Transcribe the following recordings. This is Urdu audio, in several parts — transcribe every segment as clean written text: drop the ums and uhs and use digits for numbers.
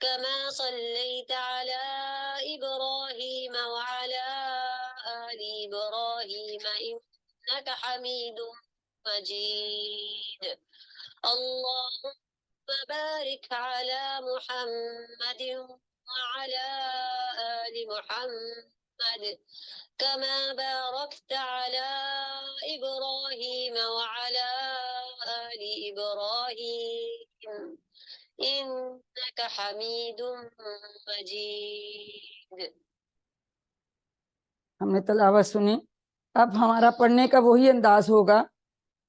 كما صليت على إبراهيم وعلى آل إبراهيم إنك حميد مجيد اللهم بارك على محمد وعلى آل محمد كما باركت على إبراهيم وعلى آل إبراهيم إنك حميد مجيد ہم نے تلاوت سنی. اب ہمارا پڑھنے کا وہی انداز ہوگا.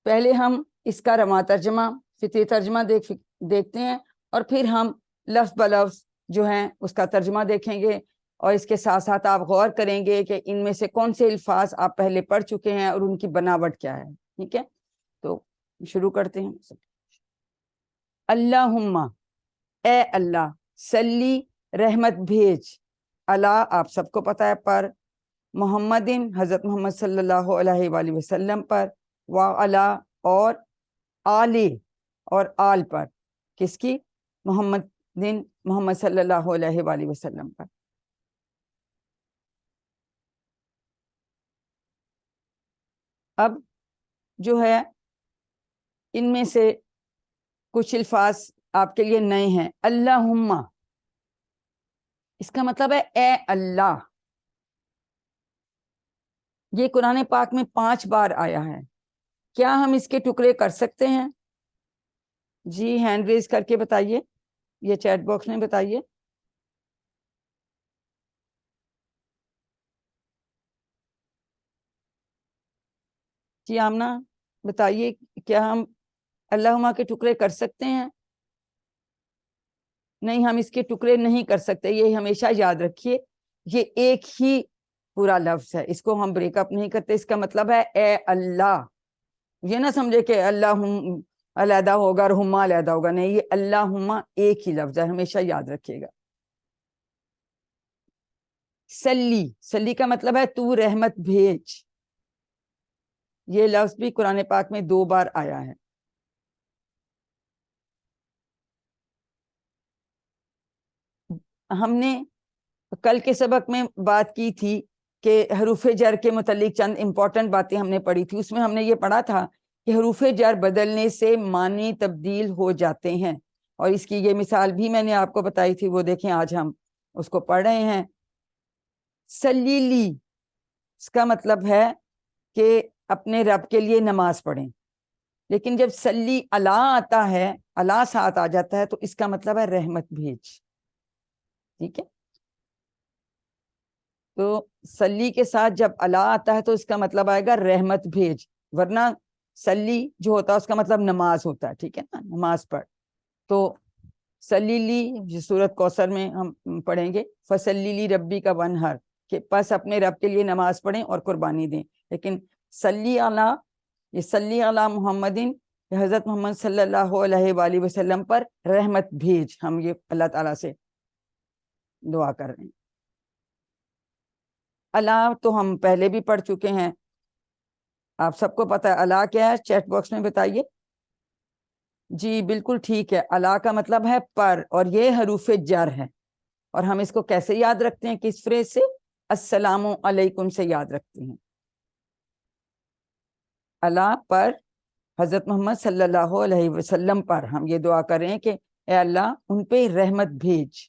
پہلے ہم اس کا رواں ترجمہ فطری ترجمہ دیکھتے ہیں اور پھر ہم لفظ بلفظ جو ہیں اس کا ترجمہ دیکھیں گے, اور اس کے ساتھ ساتھ آپ غور کریں گے کہ ان میں سے کون سے الفاظ آپ پہلے پڑھ چکے ہیں اور ان کی بناوٹ کیا ہے. ٹھیک ہے, تو شروع کرتے ہیں. اللہم, اے اللہ, صلی, رحمت بھیج, اللہ آپ سب کو پتہ ہے پر, محمدin حضرت محمد صلی اللہ علیہ وآلہ وسلم پر, وعلی اور آلی اور آل پر, کس کی؟ محمد صلی اللہ علیہ وآلہ وسلم پر. اب جو ہے ان میں سے کچھ الفاظ آپ کے لیے نئے ہیں. اللہم, اس کا مطلب ہے اے اللہ. یہ قرآن پاک میں 5 بار آیا ہے. کیا ہم اس کے ٹکڑے کر سکتے ہیں؟ جی ہینڈ ریز کر کے بتائیے, یہ چیٹ باکس میں بتائیے. جی آمنہ بتائیے, کیا ہم اللہم کے ٹکڑے کر سکتے ہیں؟ نہیں, ہم اس کے ٹکڑے نہیں کر سکتے. یہ ہمیشہ یاد رکھیے, یہ ایک ہی پورا لفظ ہے, اس کو ہم بریک اپ نہیں کرتے. اس کا مطلب ہے اے اللہ. یہ نہ سمجھے کہ اللہم علیحدہ ہوگا اور ہما علیحدہ ہوگا, نہیں, یہ اللہم ایک ہی لفظ ہے, ہمیشہ یاد رکھیے گا. سلی, سلی کا مطلب ہے تو رحمت بھیج. یہ لفظ بھی قرآن پاک میں 2 بار آیا ہے. ہم نے کل کے سبق میں بات کی تھی کہ حروف جر کے متعلق چند امپورٹنٹ باتیں ہم نے پڑھی تھی. اس میں ہم نے یہ پڑھا تھا کہ حروف جر بدلنے سے معنی تبدیل ہو جاتے ہیں, اور اس کی یہ مثال بھی میں نے آپ کو بتائی تھی, وہ دیکھیں آج ہم اس کو پڑھ رہے ہیں. سلیلی, اس کا مطلب ہے کہ اپنے رب کے لیے نماز پڑھیں, لیکن جب سلی اللہ آتا ہے, اللہ ساتھ آ جاتا ہے, تو اس کا مطلب ہے رحمت بھیج. ٹھیک ہے, تو سلی کے ساتھ جب اللہ آتا ہے تو اس کا مطلب آئے گا رحمت بھیج, ورنہ سلی جو ہوتا ہے اس کا مطلب نماز ہوتا ہے. ٹھیک ہے نا, نماز پڑھ. تو سلیلی سورۃ کوثر میں ہم پڑھیں گے, فسلیلی ربی کا ونہر, کہ پس اپنے رب کے لیے نماز پڑھیں اور قربانی دیں. لیکن سلی علی, یہ سلی علی محمدin, حضرت محمد صلی اللہ علیہ وآلہ وسلم پر رحمت بھیج, ہم یہ اللہ تعالیٰ سے دعا کر رہے ہیں. اللہ تو ہم پہلے بھی پڑھ چکے ہیں, آپ سب کو پتہ ہے اللہ کیا ہے, چیٹ باکس میں بتائیے. جی بالکل ٹھیک ہے, اللہ کا مطلب ہے پر, اور یہ حروف جر ہے. اور ہم اس کو کیسے یاد رکھتے ہیں, کس فریز سے؟ السلام علیکم سے یاد رکھتے ہیں. اللہ پر, حضرت محمد صلی اللہ علیہ وسلم پر ہم یہ دعا کر رہے ہیں کہ اے اللہ ان پہ رحمت بھیج.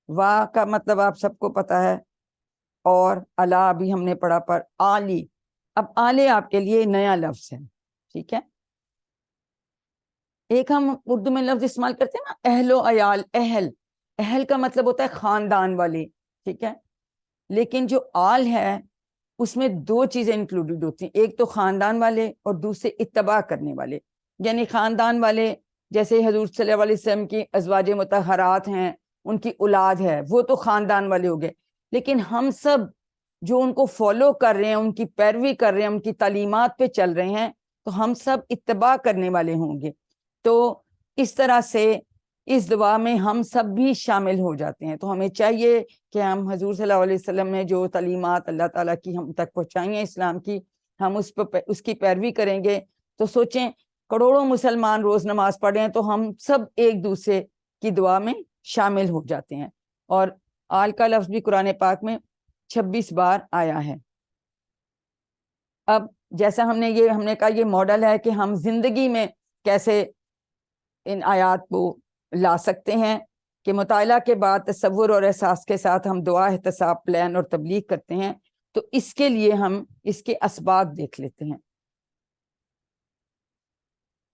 واہ کا مطلب آپ سب کو پتہ ہے, اور اللہ بھی ہم نے پڑھا پر. آلی, اب آلے آپ کے لیے نیا لفظ ہے. ٹھیک ہے, ایک ہم اردو میں لفظ استعمال کرتے ہیں نا, اہل و عیال. اہل, اہل کا مطلب ہوتا ہے خاندان والے. ٹھیک ہے, لیکن جو آل ہے اس میں 2 چیزیں انکلوڈڈ ہوتی ہیں, ایک تو خاندان والے اور دوسرے اتباع کرنے والے. یعنی خاندان والے جیسے حضور صلی اللہ علیہ وسلم کی ازواج مطہرات ہیں, ان کی اولاد ہے, وہ تو خاندان والے ہو گئے. لیکن ہم سب جو ان کو فالو کر رہے ہیں, ان کی پیروی کر رہے ہیں, ان کی تعلیمات پہ چل رہے ہیں, تو ہم سب اتباع کرنے والے ہوں گے. تو اس طرح سے اس دعا میں ہم سب بھی شامل ہو جاتے ہیں. تو ہمیں چاہیے کہ ہم حضور صلی اللہ علیہ وسلم نے جو تعلیمات اللہ تعالیٰ کی ہم تک پہنچائی ہیں اسلام کی, ہم اس کی پیروی کریں گے. تو سوچیں, کروڑوں مسلمان روز نماز پڑھ رہے ہیں, تو ہم سب ایک دوسرے کی دعا میں شامل ہو جاتے ہیں. اور آل کا لفظ بھی قرآن پاک میں 26 بار آیا ہے. اب جیسا ہم نے کہا یہ ماڈل ہے کہ ہم زندگی میں کیسے ان آیات کو لا سکتے ہیں, کہ مطالعہ کے بعد تصور اور احساس کے ساتھ ہم دعا, احتساب, پلان اور تبلیغ کرتے ہیں. تو اس کے لیے ہم اس کے اسباق دیکھ لیتے ہیں.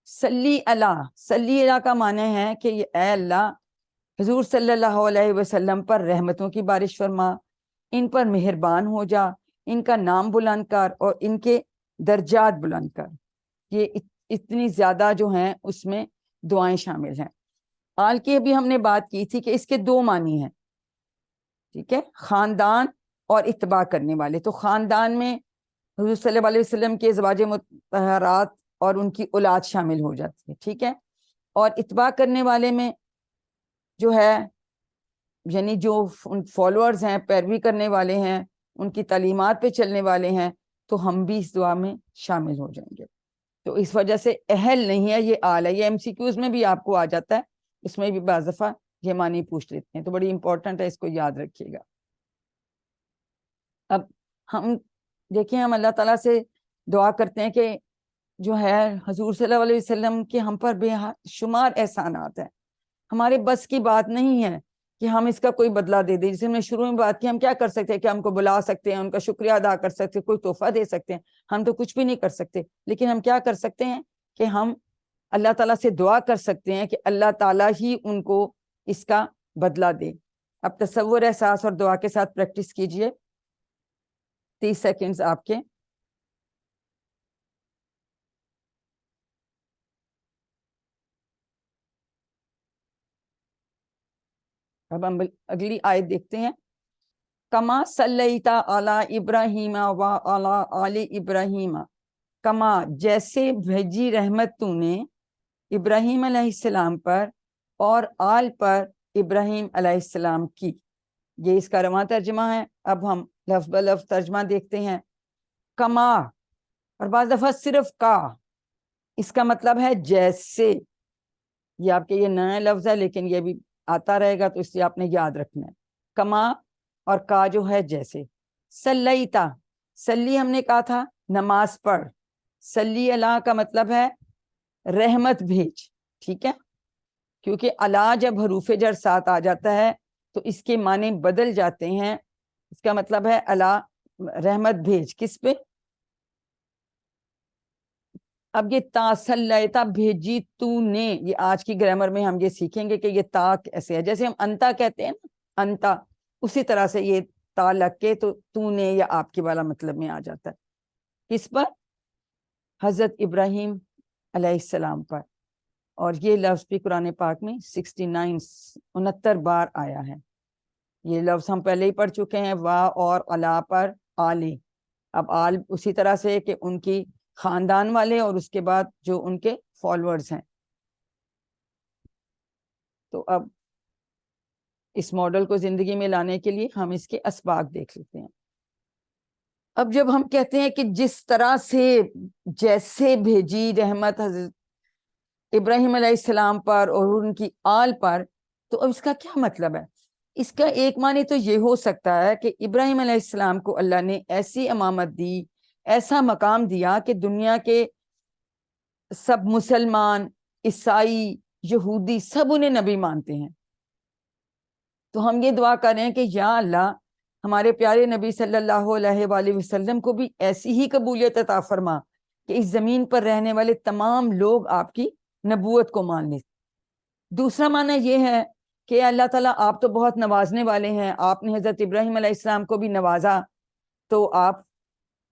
صلی اللہ, صلی اللہ کا معنی ہے کہ اے اللہ حضور صلی اللہ علیہ وسلم پر رحمتوں کی بارش فرما, ان پر مہربان ہو جا، ان کا نام بلند کر اور ان کے درجات بلند کر. یہ اتنی زیادہ جو ہیں اس میں دعائیں شامل ہیں. آل کی ابھی ہم نے بات کی تھی کہ اس کے دو معنی ہیں، ٹھیک ہے، خاندان اور اتباع کرنے والے. تو خاندان میں حضور صلی اللہ علیہ وسلم کے ازواج مطہرات اور ان کی اولاد شامل ہو جاتی ہے، ٹھیک ہے. اور اتباع کرنے والے میں جو ہے یعنی جو فالوورز ہیں، پیروی کرنے والے ہیں، ان کی تعلیمات پہ چلنے والے ہیں، تو ہم بھی اس دعا میں شامل ہو جائیں گے. تو اس وجہ سے اہل نہیں ہے، یہ آل ہے. یہ ایم سی کیوز میں بھی آپ کو آ جاتا ہے، اس میں بھی بعض دفعہ یہ معنی پوچھ لیتے ہیں، تو بڑی امپورٹنٹ ہے، اس کو یاد رکھیے گا. اب ہم دیکھیں، ہم اللہ تعالیٰ سے دعا کرتے ہیں کہ جو ہے حضور صلی اللہ علیہ وسلم کے ہم پر بے شمار احسانات ہیں. ہمارے بس کی بات نہیں ہے کہ ہم اس کا کوئی بدلہ دے دیں. جسے ہم نے شروع میں بات کی، ہم کیا کر سکتے ہیں کہ ہم کو بلا سکتے ہیں، ان کا شکریہ ادا کر سکتے ہیں، کوئی تحفہ دے سکتے ہیں. ہم تو کچھ بھی نہیں کر سکتے، لیکن ہم کیا کر سکتے ہیں کہ ہم اللہ تعالیٰ سے دعا کر سکتے ہیں کہ اللہ تعالیٰ ہی ان کو اس کا بدلہ دے. اب تصور، احساس اور دعا کے ساتھ پریکٹس کیجئے. 30 سیکنڈز آپ کے. اب ہم اگلی آیت دیکھتے ہیں. کما صلیتا علی ابراہیم و علی آل ابراہیم، کما جیسے بھیجی رحمت تو نے ابراہیم علیہ السلام پر اور آل پر ابراہیم علیہ السلام کی. یہ اس کا رواں ترجمہ ہے. اب ہم لفظ بلفظ ترجمہ دیکھتے ہیں. کما، اور بعض دفعہ صرف کا، اس کا مطلب ہے جیسے. یہ آپ کے یہ نیا لفظ ہے لیکن یہ بھی آتا رہے گا، تو اس لیے آپ نے یاد رکھنا ہے. کما اور کا جو ہے جیسے. سلیتا، سلی ہم نے کہا تھا نماز پڑھ. سلی اللہ کا مطلب ہے رحمت بھیج، ٹھیک ہے. کیونکہ اللہ جب حروف جر ساتھ آ جاتا ہے تو اس کے معنی بدل جاتے ہیں. اس کا مطلب ہے اللہ رحمت بھیج. کس پہ؟ اب یہ تا سلیتا بھیجی تو نے، یہ آج کی گرامر میں ہم یہ سیکھیں گے کہ یہ تا کیسے ہے. جیسے ہم انتا کہتے ہیں نا، انتا، اسی طرح سے یہ تا لگ کے تو نے یا آپ کے والا مطلب میں آ جاتا ہے. کس پر؟ حضرت ابراہیم علیہ السلام پر. اور یہ لفظ بھی قرآن پاک میں 69 بار آیا ہے. یہ لفظ ہم پہلے ہی پڑھ چکے ہیں، وا اور علا پر آلی. اب آل اسی طرح سے کہ ان کی خاندان والے اور اس کے بعد جو ان کے فالوورز ہیں. تو اب اس ماڈل کو زندگی میں لانے کے لیے ہم اس کے اسباق دیکھ لیتے ہیں. اب جب ہم کہتے ہیں کہ جس طرح سے، جیسے بھیجی رحمت حضرت ابراہیم علیہ السلام پر اور ان کی آل پر، تو اب اس کا کیا مطلب ہے؟ اس کا ایک معنی تو یہ ہو سکتا ہے کہ ابراہیم علیہ السلام کو اللہ نے ایسی امامت دی، ایسا مقام دیا کہ دنیا کے سب مسلمان، عیسائی، یہودی سب انہیں نبی مانتے ہیں. تو ہم یہ دعا کر رہے ہیں کہ یا اللہ ہمارے پیارے نبی صلی اللہ علیہ وآلہ وسلم کو بھی ایسی ہی قبولیت عطا فرما کہ اس زمین پر رہنے والے تمام لوگ آپ کی نبوت کو مان لیں. دوسرا معنی یہ ہے کہ اللہ تعالیٰ آپ تو بہت نوازنے والے ہیں، آپ نے حضرت ابراہیم علیہ السلام کو بھی نوازا، تو آپ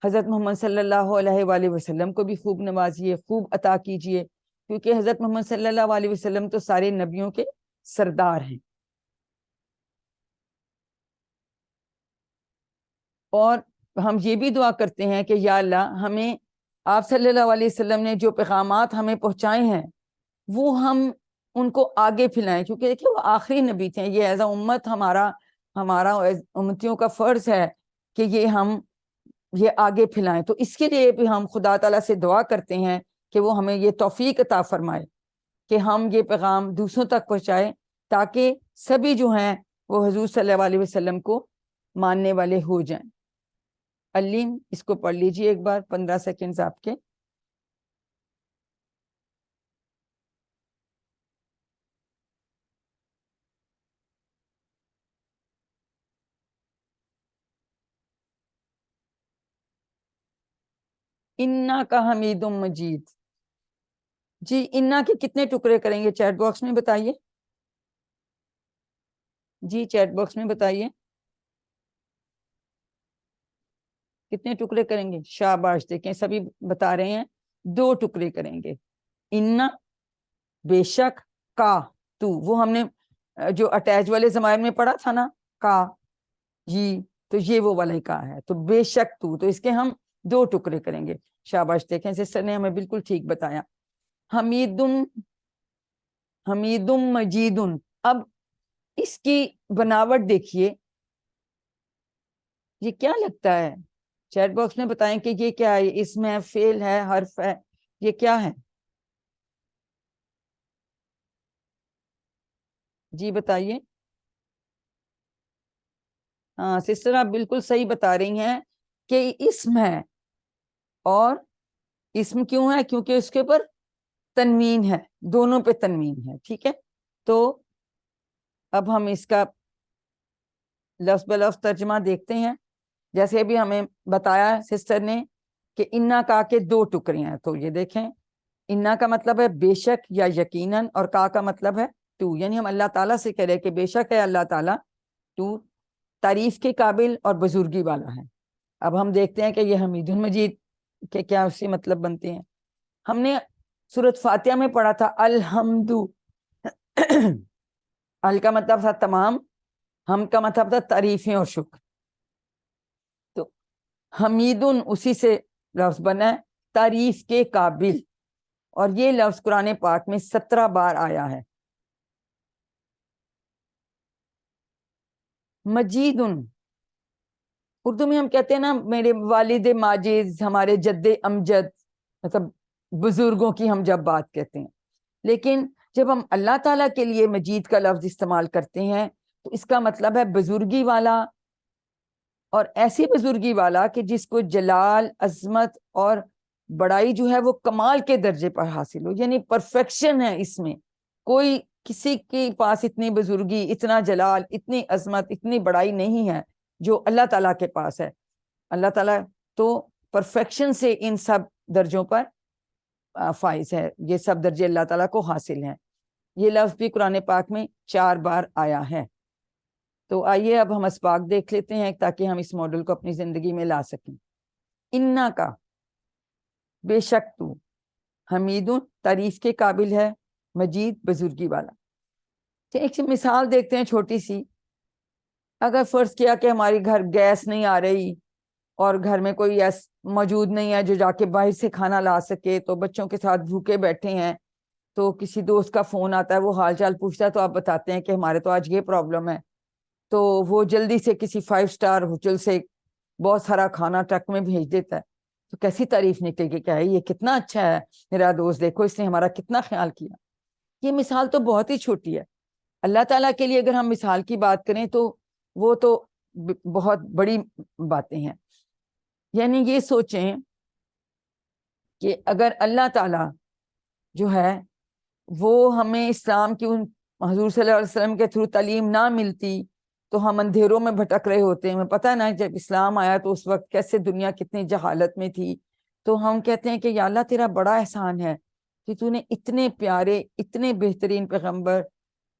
حضرت محمد صلی اللہ علیہ وآلہ وسلم کو بھی خوب نوازیے، خوب عطا کیجئے، کیونکہ حضرت محمد صلی اللہ علیہ وسلم تو سارے نبیوں کے سردار ہیں. اور ہم یہ بھی دعا کرتے ہیں کہ یا اللہ ہمیں آپ صلی اللہ علیہ وسلم نے جو پیغامات ہمیں پہنچائے ہیں وہ ہم ان کو آگے پھیلائیں، کیونکہ دیکھیں وہ آخری نبی تھے. یہ ایز اے امت ہمارا امتیوں کا فرض ہے کہ یہ آگے پھیلائیں. تو اس کے لیے بھی ہم خدا تعالیٰ سے دعا کرتے ہیں کہ وہ ہمیں یہ توفیق عطا فرمائے کہ ہم یہ پیغام دوسروں تک پہنچائیں، تاکہ سبھی جو ہیں وہ حضور صلی اللہ علیہ وسلم کو ماننے والے ہو جائیں. علیم اس کو پڑھ لیجئے ایک بار، 15 سیکنڈز آپ کے. انا کا حمید مجید. جی انا کے کتنے ٹکڑے کریں گے؟ چیٹ باکس میں بتائیے. جی چیٹ باکس میں بتائیے. کتنے ٹکڑے کریں گے؟ شاباش، دیکھیں سبھی بتا رہے ہیں 2 ٹکڑے کریں گے. انا بے شک، کا تو، وہ ہم نے جو اٹیچ والے ضمائر میں پڑھا تھا نا، کا جی، تو یہ وہ والا ہی کا ہے. تو بے شک تو اس کے ہم 2 ٹکڑے کریں گے. شاباش، دیکھیں سسٹر نے ہمیں بالکل ٹھیک بتایا. حمیدم مجیدن. اب اس کی بناوٹ دیکھیے، یہ کیا لگتا ہے؟ چیٹ باکس میں بتائیں کہ یہ کیا ہے. اسم ہے، فعل ہے، حرف ہے، یہ کیا ہے؟ جی بتائیے. ہاں سسٹر آپ بالکل صحیح بتا رہی ہیں کہ اسم ہے. اور اسم کیوں ہے؟ کیونکہ اس کے اوپر تنوین ہے، دونوں پہ تنوین ہے. ٹھیک ہے، تو اب ہم اس کا لفظ بلفظ ترجمہ دیکھتے ہیں. جیسے ابھی ہمیں بتایا سسٹر نے کہ انا کا کے 2 ٹکڑے ہیں. تو یہ دیکھیں، انا کا مطلب ہے بے شک یا یقیناً، اور کا مطلب ہے تو. یعنی ہم اللہ تعالیٰ سے کہہ رہے کہ بے شک ہے اللہ تعالیٰ تو تعریف کے قابل اور بزرگی والا ہے. اب ہم دیکھتے ہیں کہ یہ حمید المجید کے کیا اس سے مطلب بنتے ہیں. ہم نے سورۃ فاتحہ میں پڑھا تھا الحمد. ال کا مطلب تھا تمام، ہم کا مطلب تھا تعریفیں اور شکر. تو حمیدن اسی سے لفظ بنا ہے، تعریف کے قابل. اور یہ لفظ قرآن پاک میں 17 بار آیا ہے. مجیدن اردو میں ہم کہتے ہیں نا، میرے والد ماجد، ہمارے جد امجد، مطلب بزرگوں کی ہم جب بات کہتے ہیں. لیکن جب ہم اللہ تعالیٰ کے لیے مجید کا لفظ استعمال کرتے ہیں تو اس کا مطلب ہے بزرگی والا، اور ایسی بزرگی والا کہ جس کو جلال، عظمت اور بڑائی جو ہے وہ کمال کے درجے پر حاصل ہو. یعنی پرفیکشن ہے اس میں. کوئی کسی کے پاس اتنی بزرگی، اتنا جلال، اتنی عظمت، اتنی بڑائی نہیں ہے جو اللہ تعالیٰ کے پاس ہے. اللہ تعالیٰ تو پرفیکشن سے ان سب درجوں پر فائز ہے. یہ سب درجے اللہ تعالیٰ کو حاصل ہیں. یہ لفظ بھی قرآن پاک میں 4 بار آیا ہے. تو آئیے اب ہم اسباق دیکھ لیتے ہیں تاکہ ہم اس ماڈل کو اپنی زندگی میں لا سکیں. انا کا بے شک تو، حمیدن تعریف کے قابل ہے، مجید بزرگی والا. ایک مثال دیکھتے ہیں چھوٹی سی. اگر فرض کیا کہ ہماری گھر گیس نہیں آ رہی اور گھر میں کوئی موجود نہیں ہے جو جا کے باہر سے کھانا لا سکے، تو بچوں کے ساتھ بھوکے بیٹھے ہیں، تو کسی دوست کا فون آتا ہے، وہ حال چال پوچھتا ہے، تو آپ بتاتے ہیں کہ ہمارے تو آج یہ پرابلم ہے. تو وہ جلدی سے کسی 5 اسٹار ہوٹل سے بہت سارا کھانا ٹرک میں بھیج دیتا ہے. تو کیسی تعریف نکلے گی، کیا ہے یہ کتنا اچھا ہے میرا دوست، دیکھو اس نے ہمارا کتنا خیال کیا. یہ مثال تو بہت ہی چھوٹی ہے. اللہ تعالیٰ کے لیے اگر ہم مثال کی بات کریں تو وہ تو بہت بڑی باتیں ہیں. یعنی یہ سوچیں کہ اگر اللہ تعالیٰ جو ہے وہ ہمیں اسلام کی ان حضور صلی اللہ علیہ وسلم کے تھرو تعلیم نہ ملتی تو ہم اندھیروں میں بھٹک رہے ہوتے. ہمیں پتہ ہے نا جب اسلام آیا تو اس وقت کیسے دنیا کتنی جہالت میں تھی. تو ہم کہتے ہیں کہ یا اللہ تیرا بڑا احسان ہے کہ تو نے اتنے پیارے، اتنے بہترین پیغمبر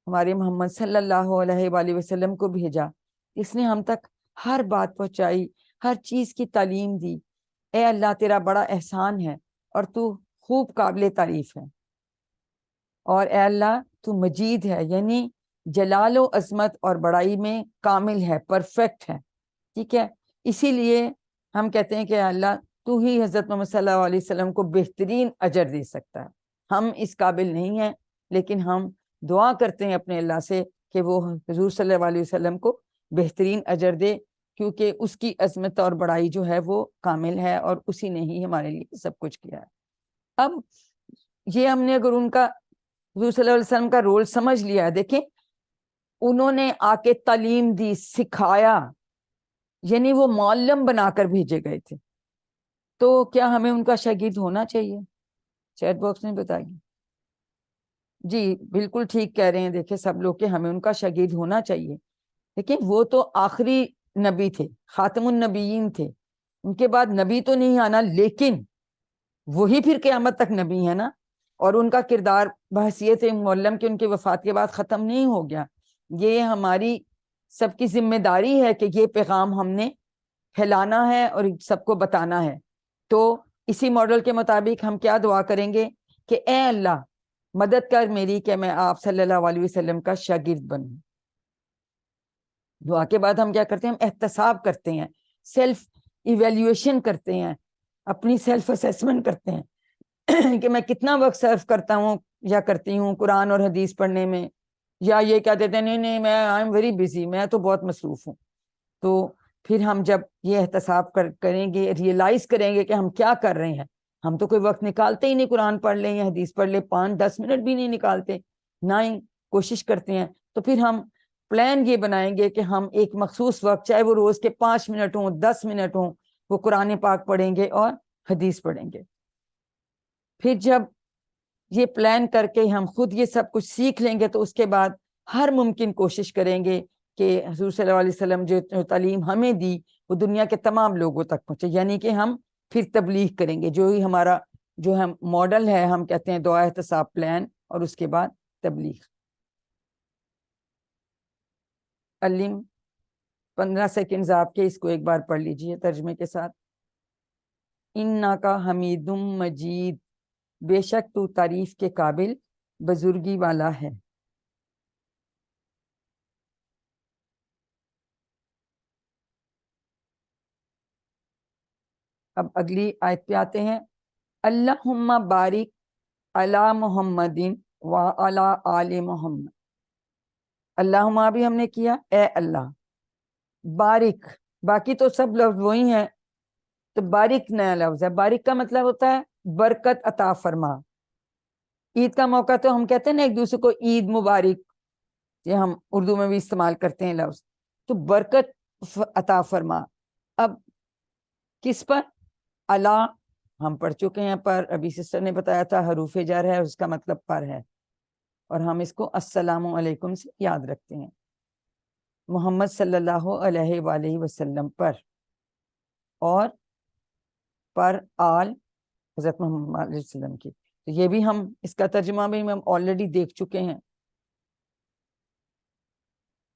ہمارے محمد صلی اللہ علیہ وآلہ وسلم کو بھیجا. اس نے ہم تک ہر بات پہنچائی، ہر چیز کی تعلیم دی. اے اللہ تیرا بڑا احسان ہے اور تو خوب قابل تعریف ہے. اور اے اللہ تو مجید ہے، یعنی جلال و عظمت اور بڑائی میں کامل ہے، پرفیکٹ ہے. ٹھیک ہے، اسی لیے ہم کہتے ہیں کہ اے اللہ تو ہی حضرت محمد صلی اللہ علیہ وسلم کو بہترین اجر دے سکتا ہے. ہم اس قابل نہیں ہیں، لیکن ہم دعا کرتے ہیں اپنے اللہ سے کہ وہ حضور صلی اللہ علیہ وسلم کو بہترین اجر دے، کیونکہ اس کی عظمت اور بڑائی جو ہے وہ کامل ہے اور اسی نے ہی ہمارے لیے سب کچھ کیا ہے. اب یہ ہم نے اگر ان کا حضور صلی اللہ علیہ وسلم کا رول سمجھ لیا ہے، دیکھیں انہوں نے آ کے تعلیم دی، سکھایا، یعنی وہ معلم بنا کر بھیجے گئے تھے. تو کیا ہمیں ان کا شاگرد ہونا چاہیے؟ چیٹ باکس میں بتائیے. جی بالکل ٹھیک کہہ رہے ہیں. دیکھیں سب لوگ کہ ہمیں ان کا شاگرد ہونا چاہیے. لیکن وہ تو آخری نبی تھے، خاتم النبیین تھے. ان کے بعد نبی تو نہیں آنا، لیکن وہی پھر قیامت تک نبی ہے نا. اور ان کا کردار بحیثیت معلم کہ ان کی وفات کے بعد ختم نہیں ہو گیا. یہ ہماری سب کی ذمہ داری ہے کہ یہ پیغام ہم نے پھیلانا ہے اور سب کو بتانا ہے. تو اسی ماڈل کے مطابق ہم کیا دعا کریں گے کہ اے اللہ مدد کر میری کہ میں آپ صلی اللہ علیہ وسلم کا شاگرد بنوں. دعا کے بعد ہم کیا کرتے ہیں؟ ہم احتساب کرتے ہیں, سیلف ایویلیویشن کرتے ہیں, اپنی سیلف اسیسمنٹ کرتے ہیں کہ میں کتنا وقت صرف کرتا ہوں یا کرتی ہوں قرآن اور حدیث پڑھنے میں, یا یہ کہہ دیتے ہیں نہیں میں آئی ایم ویری بزی, میں تو بہت مصروف ہوں. تو پھر ہم جب یہ احتساب کریں گے, ریئلائز کریں گے کہ ہم کیا کر رہے ہیں, ہم تو کوئی وقت نکالتے ہی نہیں, قرآن پڑھ لیں یا حدیث پڑھ لیں, 5-10 منٹ بھی نہیں نکالتے, نہ ہی کوشش کرتے ہیں. تو پھر ہم پلان یہ بنائیں گے کہ ہم ایک مخصوص وقت, چاہے وہ روز کے 5 منٹ ہوں 10 منٹ ہوں, وہ قرآن پاک پڑھیں گے اور حدیث پڑھیں گے. پھر جب یہ پلان کر کے ہم خود یہ سب کچھ سیکھ لیں گے تو اس کے بعد ہر ممکن کوشش کریں گے کہ حضور صلی اللہ علیہ وسلم جو تعلیم ہمیں دی وہ دنیا کے تمام لوگوں تک پہنچے. یعنی کہ ہم پھر تبلیغ کریں گے, جو ہی ہمارا جو ہے ماڈل ہے, ہم کہتے ہیں دعا احتساب پلان, اور اس کے بعد تبلیغ. علم 15 سیکنڈز آپ کے, اس کو ایک بار پڑھ لیجئے ترجمے کے ساتھ. انکا حمید مجید, بے شک تو تعریف کے قابل بزرگی والا ہے. اب اگلی آیت پہ آتے ہیں. اللہم بارک علی محمد و علی آل محمد. اللہم بھی ہم نے کیا, اے اللہ بارک, باقی تو سب لفظ وہی ہیں, تو بارک نیا لفظ ہے. بارک کا مطلب ہوتا ہے برکت عطا فرما. عید کا موقع تو ہم کہتے ہیں نا ایک دوسرے کو عید مبارک, یہ ہم اردو میں بھی استعمال کرتے ہیں لفظ. تو برکت عطا فرما. اب کس پر؟ اللہ ہم پڑھ چکے ہیں, پر ابھی سسٹر نے بتایا تھا حروف جر ہے, اس کا مطلب پر ہے, اور ہم اس کو السلام علیکم سے یاد رکھتے ہیں. محمد صلی اللہ علیہ وآلہ وسلم پر, اور پر آل حضرت محمد علیہ وسلم کی. تو یہ بھی ہم اس کا ترجمہ بھی ہم آلریڈی دیکھ چکے ہیں.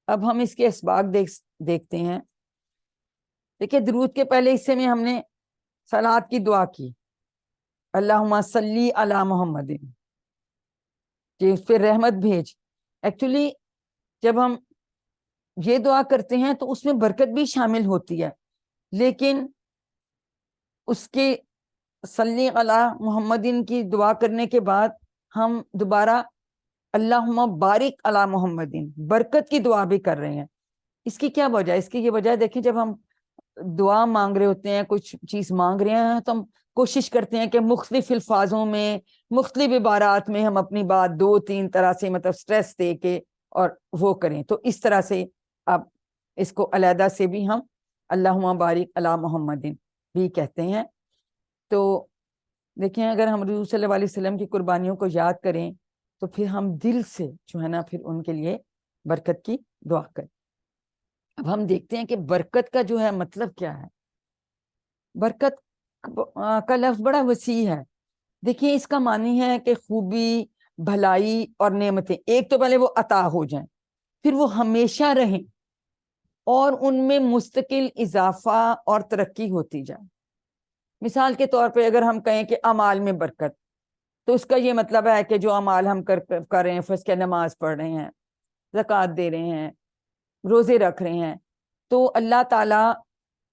اب ہم اس کے اسباق دیکھتے ہیں. دیکھیں درود کے پہلے حصے میں ہم نے صلوات کی دعا کی, اللہم صلی علی محمد, کہ اس پہ رحمت بھیج. ایکچولی جب ہم یہ دعا کرتے ہیں تو اس میں برکت بھی شامل ہوتی ہے, لیکن اس کے صلی علی محمدین کی دعا کرنے کے بعد ہم دوبارہ اللہم بارک علی محمدین, برکت کی دعا بھی کر رہے ہیں. اس کی کیا وجہ ہے؟ اس کی یہ وجہ ہے, دیکھیں جب ہم دعا مانگ رہے ہوتے ہیں, کچھ چیز مانگ رہے ہیں, تو ہم کوشش کرتے ہیں کہ مختلف الفاظوں میں, مختلف عبارات میں ہم اپنی بات 2-3 طرح سے مطلب سٹریس دے کے اور وہ کریں. تو اس طرح سے اب اس کو علیحدہ سے بھی ہم اللہم بارک علی محمدین بھی کہتے ہیں. تو دیکھیں اگر ہم حضور صلی اللہ علیہ وسلم کی قربانیوں کو یاد کریں تو پھر ہم دل سے جو ہے نا پھر ان کے لیے برکت کی دعا کریں. اب ہم دیکھتے ہیں کہ برکت کا جو ہے مطلب کیا ہے. برکت کا لفظ بڑا وسیع ہے. دیکھیے اس کا معنی ہے کہ خوبی, بھلائی اور نعمتیں ایک تو پہلے وہ عطا ہو جائیں, پھر وہ ہمیشہ رہیں, اور ان میں مستقل اضافہ اور ترقی ہوتی جائے. مثال کے طور پہ اگر ہم کہیں کہ اعمال میں برکت, تو اس کا یہ مطلب ہے کہ جو اعمال ہم کر رہے ہیں, فرض کیا نماز پڑھ رہے ہیں, زکوٰۃ دے رہے ہیں, روزے رکھ رہے ہیں, تو اللہ تعالیٰ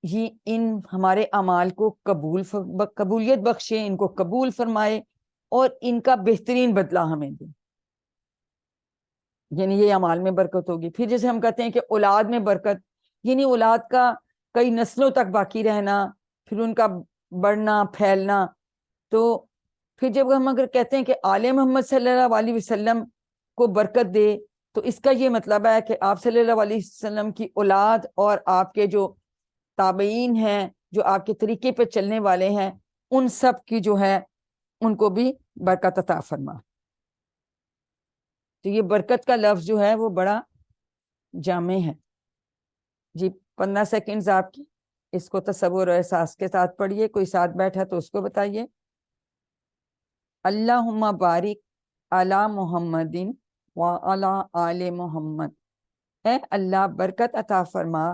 یہ ان ہمارے اعمال کو قبولیت بخشے, ان کو قبول فرمائے, اور ان کا بہترین بدلہ ہمیں دے. یعنی یہ اعمال میں برکت ہوگی. پھر جیسے ہم کہتے ہیں کہ اولاد میں برکت, یعنی اولاد کا کئی نسلوں تک باقی رہنا, پھر ان کا بڑھنا پھیلنا. تو پھر جب ہم اگر کہتے ہیں کہ آل محمد صلی اللہ علیہ وسلم کو برکت دے, تو اس کا یہ مطلب ہے کہ آپ صلی اللہ علیہ وسلم کی اولاد اور آپ کے جو تابعین ہیں, جو آپ کے طریقے پہ چلنے والے ہیں, ان سب کی جو ہے ان کو بھی برکت عطا فرما. تو یہ برکت کا لفظ جو ہے وہ بڑا جامع ہے. جی 15 سیکنڈز آپ کی, اس کو تصور و احساس کے ساتھ پڑھیے. کوئی ساتھ بیٹھا تو اس کو بتائیے. اللہم بارک علی محمد و علی آل محمد. اے اللہ برکت عطا فرما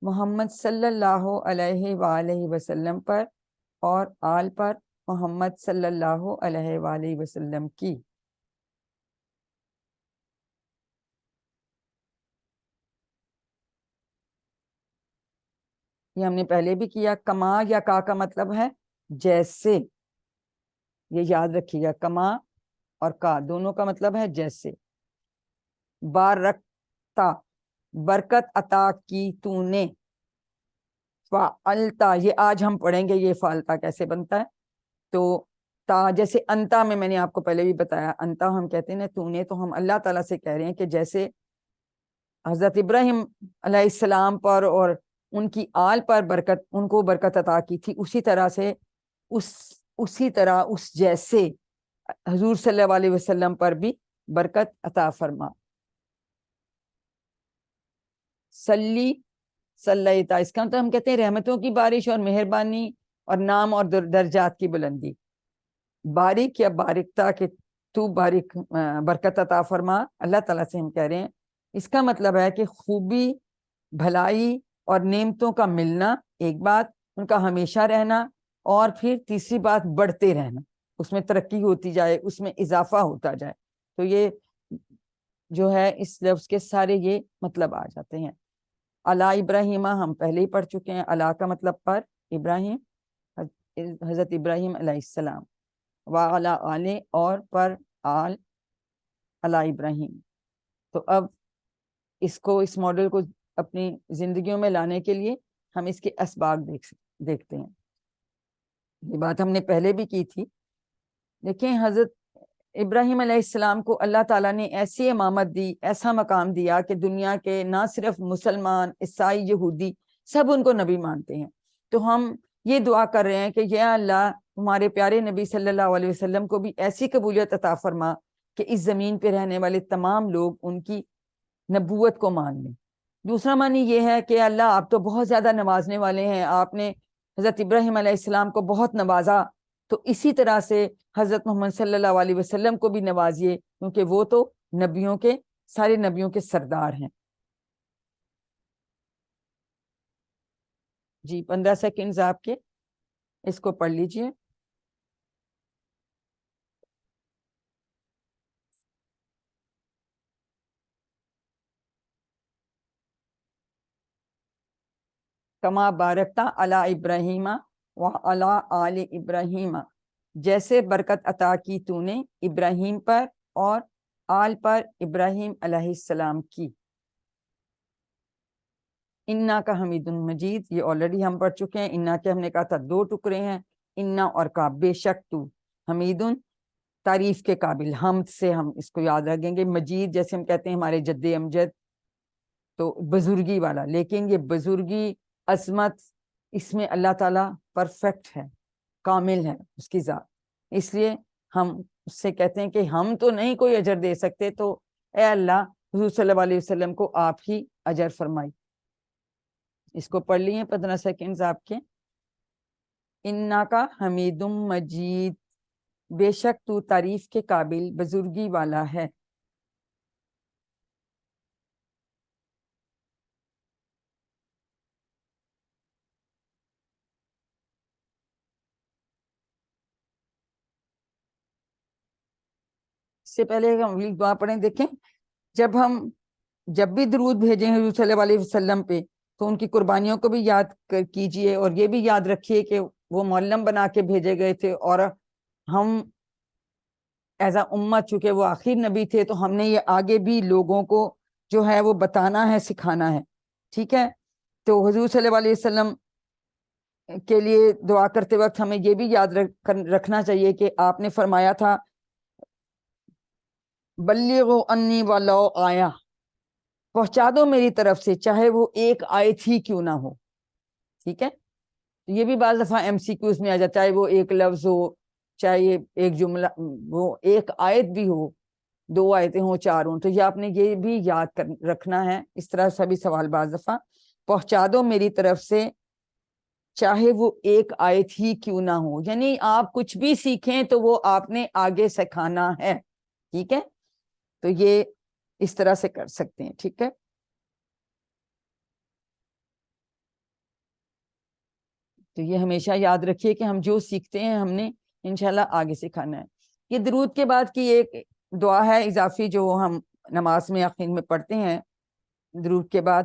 محمد صلی اللہ علیہ وآلہ وسلم پر اور آل پر محمد صلی اللہ علیہ وآلہ وسلم کی۔ یہ ہم نے پہلے بھی کیا۔ کما یا کا مطلب ہے جیسے، یہ یاد رکھیے گا، کما اور کا دونوں کا مطلب ہے جیسے۔ بارکتا، برکت عطا کی تو نے۔ فعلتا، یہ آج ہم پڑھیں گے یہ فعلتا کیسے بنتا ہے۔ تو تا جیسے انتا میں نے آپ کو پہلے بھی بتایا، انتا ہم کہتے ہیں نا تو نے، تو ہم اللہ تعالیٰ سے کہہ رہے ہیں کہ جیسے حضرت ابراہیم علیہ السلام پر اور ان کی آل پر برکت، ان کو برکت عطا کی تھی، اسی طرح سے اسی طرح اس جیسے حضور صلی اللہ علیہ وسلم پر بھی برکت عطا فرما۔ صلی صلیتا، اس کا مطلب ہم کہتے ہیں رحمتوں کی بارش اور مہربانی اور نام اور درجات کی بلندی۔ بارک یا بارکتا کہ تو بارک، برکت عطا فرما، اللہ تعالیٰ سے ہم کہہ رہے ہیں۔ اس کا مطلب ہے کہ خوبی، بھلائی اور نعمتوں کا ملنا ایک بات، ان کا ہمیشہ رہنا، اور پھر تیسری بات بڑھتے رہنا، اس میں ترقی ہوتی جائے، اس میں اضافہ ہوتا جائے۔ تو یہ جو ہے اس لفظ کے سارے یہ مطلب آ جاتے ہیں۔ علی ابراہیم ہم پہلے ہی پڑھ چکے ہیں، علی کا مطلب پر، ابراہیم حضرت ابراہیم علیہ السلام، وعلی آل اور پر آل علی ابراہیم۔ تو اب اس کو، اس ماڈل کو اپنی زندگیوں میں لانے کے لیے ہم اس کے اسباق دیکھتے ہیں۔ یہ بات ہم نے پہلے بھی کی تھی۔ دیکھیں حضرت ابراہیم علیہ السلام کو اللہ تعالیٰ نے ایسی امامت دی، ایسا مقام دیا کہ دنیا کے نہ صرف مسلمان، عیسائی، یہودی سب ان کو نبی مانتے ہیں۔ تو ہم یہ دعا کر رہے ہیں کہ یا اللہ ہمارے پیارے نبی صلی اللہ علیہ وسلم کو بھی ایسی قبولیت عطا فرما کہ اس زمین پہ رہنے والے تمام لوگ ان کی نبوت کو مان لیں۔ دوسرا معنی یہ ہے کہ اللہ آپ تو بہت زیادہ نوازنے والے ہیں، آپ نے حضرت ابراہیم علیہ السلام کو بہت نوازا، تو اسی طرح سے حضرت محمد صلی اللہ علیہ وسلم کو بھی نوازیے، کیونکہ وہ تو نبیوں کے، سارے نبیوں کے سردار ہیں۔ جی 15 سیکنڈز آپ کے، اس کو پڑھ لیجئے۔ کما بارکتا علی ابراہیم وعلی آل ابراہیم، جیسے برکت عطا کی تو نے ابراہیم پر اور آل پر ابراہیم علیہ السلام کی۔ انا کا حمید مجید، یہ آلریڈی ہم پڑھ چکے ہیں۔ انا کے ہم نے کہا تھا 2 ٹکڑے ہیں، انا اور کا، بے شک تو، حمید تعریف کے قابل، حمد سے ہم اس کو یاد رکھیں گے۔ مجید جیسے ہم کہتے ہیں ہمارے جد امجد، تو بزرگی والا، لیکن یہ بزرگی، عظمت، اس میں اللہ تعالیٰ پرفیکٹ ہے، کامل ہے اس کی ذات، اس لیے ہم اس سے کہتے ہیں کہ ہم تو نہیں کوئی اجر دے سکتے، تو اے اللہ حضور صلی اللہ علیہ وسلم کو آپ ہی اجر فرمائی۔ اس کو پڑھ لیے 15 سیکنڈز آپ کے۔ انا کا حمید مجید، بے شک تو تعریف کے قابل، بزرگی والا ہے۔ اس سے پہلے ہم دعا پڑھیں، دیکھیں جب بھی درود بھیجیں حضور صلی اللہ علیہ وسلم پہ، تو ان کی قربانیوں کو بھی یاد کیجئے، اور یہ بھی یاد رکھیے کہ وہ معلم بنا کے بھیجے گئے تھے، اور ہم ایز اے امت چونکہ وہ آخر نبی تھے، تو ہم نے یہ آگے بھی لوگوں کو جو ہے وہ بتانا ہے، سکھانا ہے، ٹھیک ہے۔ تو حضور صلی اللہ علیہ وسلم کے لیے دعا کرتے وقت ہمیں یہ بھی یاد رکھنا چاہیے کہ آپ نے فرمایا تھا بلیغوا انی ولو آیا، پہنچا دو میری طرف سے چاہے وہ ایک آیت ہی کیوں نہ ہو، ٹھیک ہے۔ یہ بھی بعض دفعہ ایم سی کیوز میں آ جاتا ہے، چاہے وہ ایک لفظ ہو، چاہے ایک جملہ، وہ ایک آیت بھی ہو، 2 آیتیں ہوں، 4 ہوں، تو یہ آپ نے یہ بھی یاد رکھنا ہے۔ اس طرح سے بھی سوال بعض دفعہ، پہنچا دو میری طرف سے چاہے وہ ایک آیت ہی کیوں نہ ہو، یعنی آپ کچھ بھی سیکھیں تو وہ آپ نے آگے سکھانا ہے، ٹھیک ہے۔ تو یہ اس طرح سے کر سکتے ہیں، ٹھیک ہے۔ تو یہ ہمیشہ یاد رکھیے کہ ہم جو سیکھتے ہیں ہم نے انشاءاللہ آگے سکھانا ہے. یہ درود کے بعد کی ایک دعا ہے اضافی جو ہم نماز میں آخر میں پڑھتے ہیں درود کے بعد.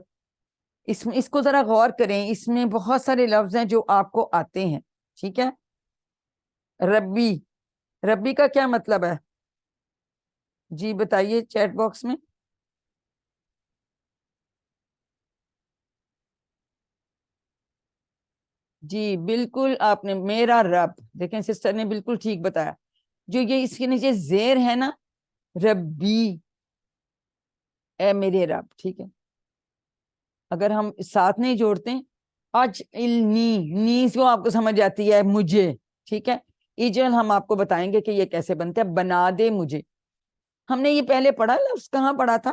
اس کو ذرا غور کریں, اس میں بہت سارے لفظ ہیں جو آپ کو آتے ہیں, ٹھیک ہے. ربی, ربی کا کیا مطلب ہے؟ جی بتائیے چیٹ باکس میں. جی بالکل آپ نے, میرا رب, دیکھیں سسٹر نے بالکل ٹھیک بتایا. جو یہ اس کے نیچے زیر ہے نا, ربی, اے میرے رب, ٹھیک ہے. اگر ہم ساتھ نہیں جوڑتے, نی کو آپ کو سمجھ آتی ہے مجھے, ٹھیک ہے. ایجل ہم آپ کو بتائیں گے کہ یہ کیسے بنتے ہیں. بنا دے مجھے, ہم نے یہ پہلے پڑھا لفظ, کہاں پڑھا تھا؟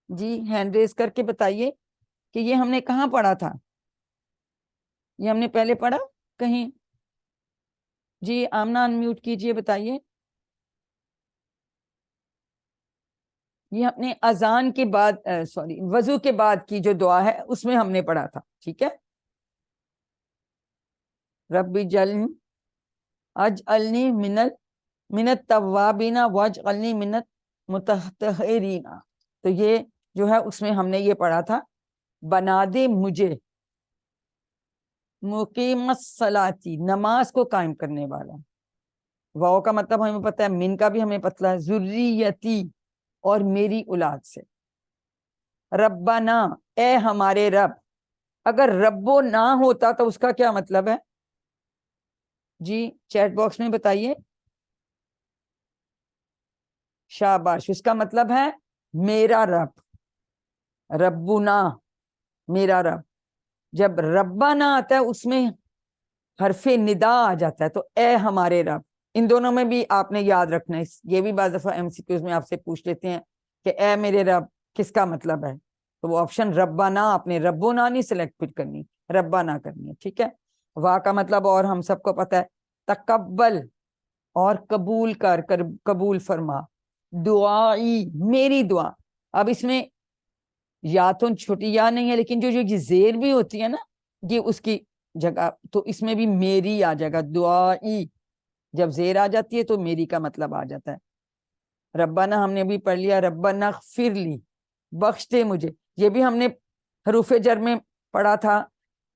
جی ہینڈ ریز کر کے بتائیے کہ یہ ہم نے کہاں پڑھا تھا. یہ ہم نے پہلے پڑھا کہیں؟ جی آمنہ انمیوٹ کیجئے, بتائیے. یہ اپنے اذان کے بعد, سوری وضو کے بعد کی جو دعا ہے اس میں ہم نے پڑھا تھا, ٹھیک ہے. رب جلنی اجعلنی من التوابین واجعلنی من المتطہرین. تو یہ جو ہے اس میں ہم نے یہ پڑھا تھا, بنا دے مجھے مقیم الصلاۃ, نماز کو قائم کرنے والا. واو کا مطلب ہمیں پتہ ہے, من کا بھی ہمیں پتہ ہے, ذریتی, اور میری اولاد سے. ربنا, اے ہمارے رب. اگر ربو نہ ہوتا تو اس کا کیا مطلب ہے؟ جی چیٹ باکس میں بتائیے. شاباش, اس کا مطلب ہے میرا رب. ربنا, میرا رب. جب ربنا آتا ہے اس میں حرف ندا آ جاتا ہے, تو اے ہمارے رب. ان دونوں میں بھی آپ نے یاد رکھنا ہے. یہ بھی بعض دفعہ ایم سی کیوز میں آپ سے پوچھ لیتے ہیں کہ اے میرے رب کس کا مطلب ہے, تو وہ آپشن ربنا, آپ نے ربنا نہیں سلیکٹ پھر کرنی, ربنا کرنی ہے, ٹھیک ہے. وا کا مطلب اور ہم سب کو پتہ ہے, تقبل, اور قبول کر قبول فرما. دعائی, میری دعا. اب اس میں یا تو چھوٹی یا نہیں ہے, لیکن جو یہ زیر بھی ہوتی ہے نا, یہ اس کی جگہ, تو اس میں بھی میری آ جائے گا. دعائی جب زیر آ جاتی ہے تو میری کا مطلب آ جاتا ہے. ربنا ہم نے بھی پڑھ لیا, ربنا اغفر لی, بخش دے مجھے. یہ بھی ہم نے حروف جر میں پڑھا تھا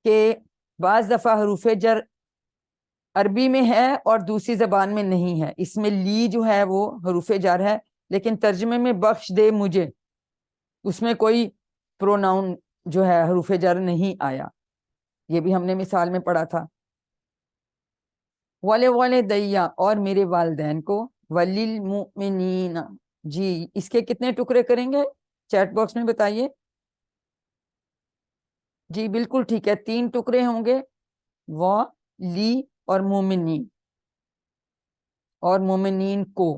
کہ بعض دفعہ حروف جر عربی میں ہے اور دوسری زبان میں نہیں ہے. اس میں لی جو ہے وہ حروف جر ہے, لیکن ترجمے میں بخش دے مجھے, اس میں کوئی پروناؤن جو ہے حروف جر نہیں آیا. یہ بھی ہم نے مثال میں پڑھا تھا. والدیا, اور میرے والدین کو. وللمؤمنین, جی اس کے کتنے ٹکڑے کریں گے چیٹ باکس میں بتائیے. جی بالکل ٹھیک ہے, 3 ٹکڑے ہوں گے. لی اور مومنین, اور مومنین کو.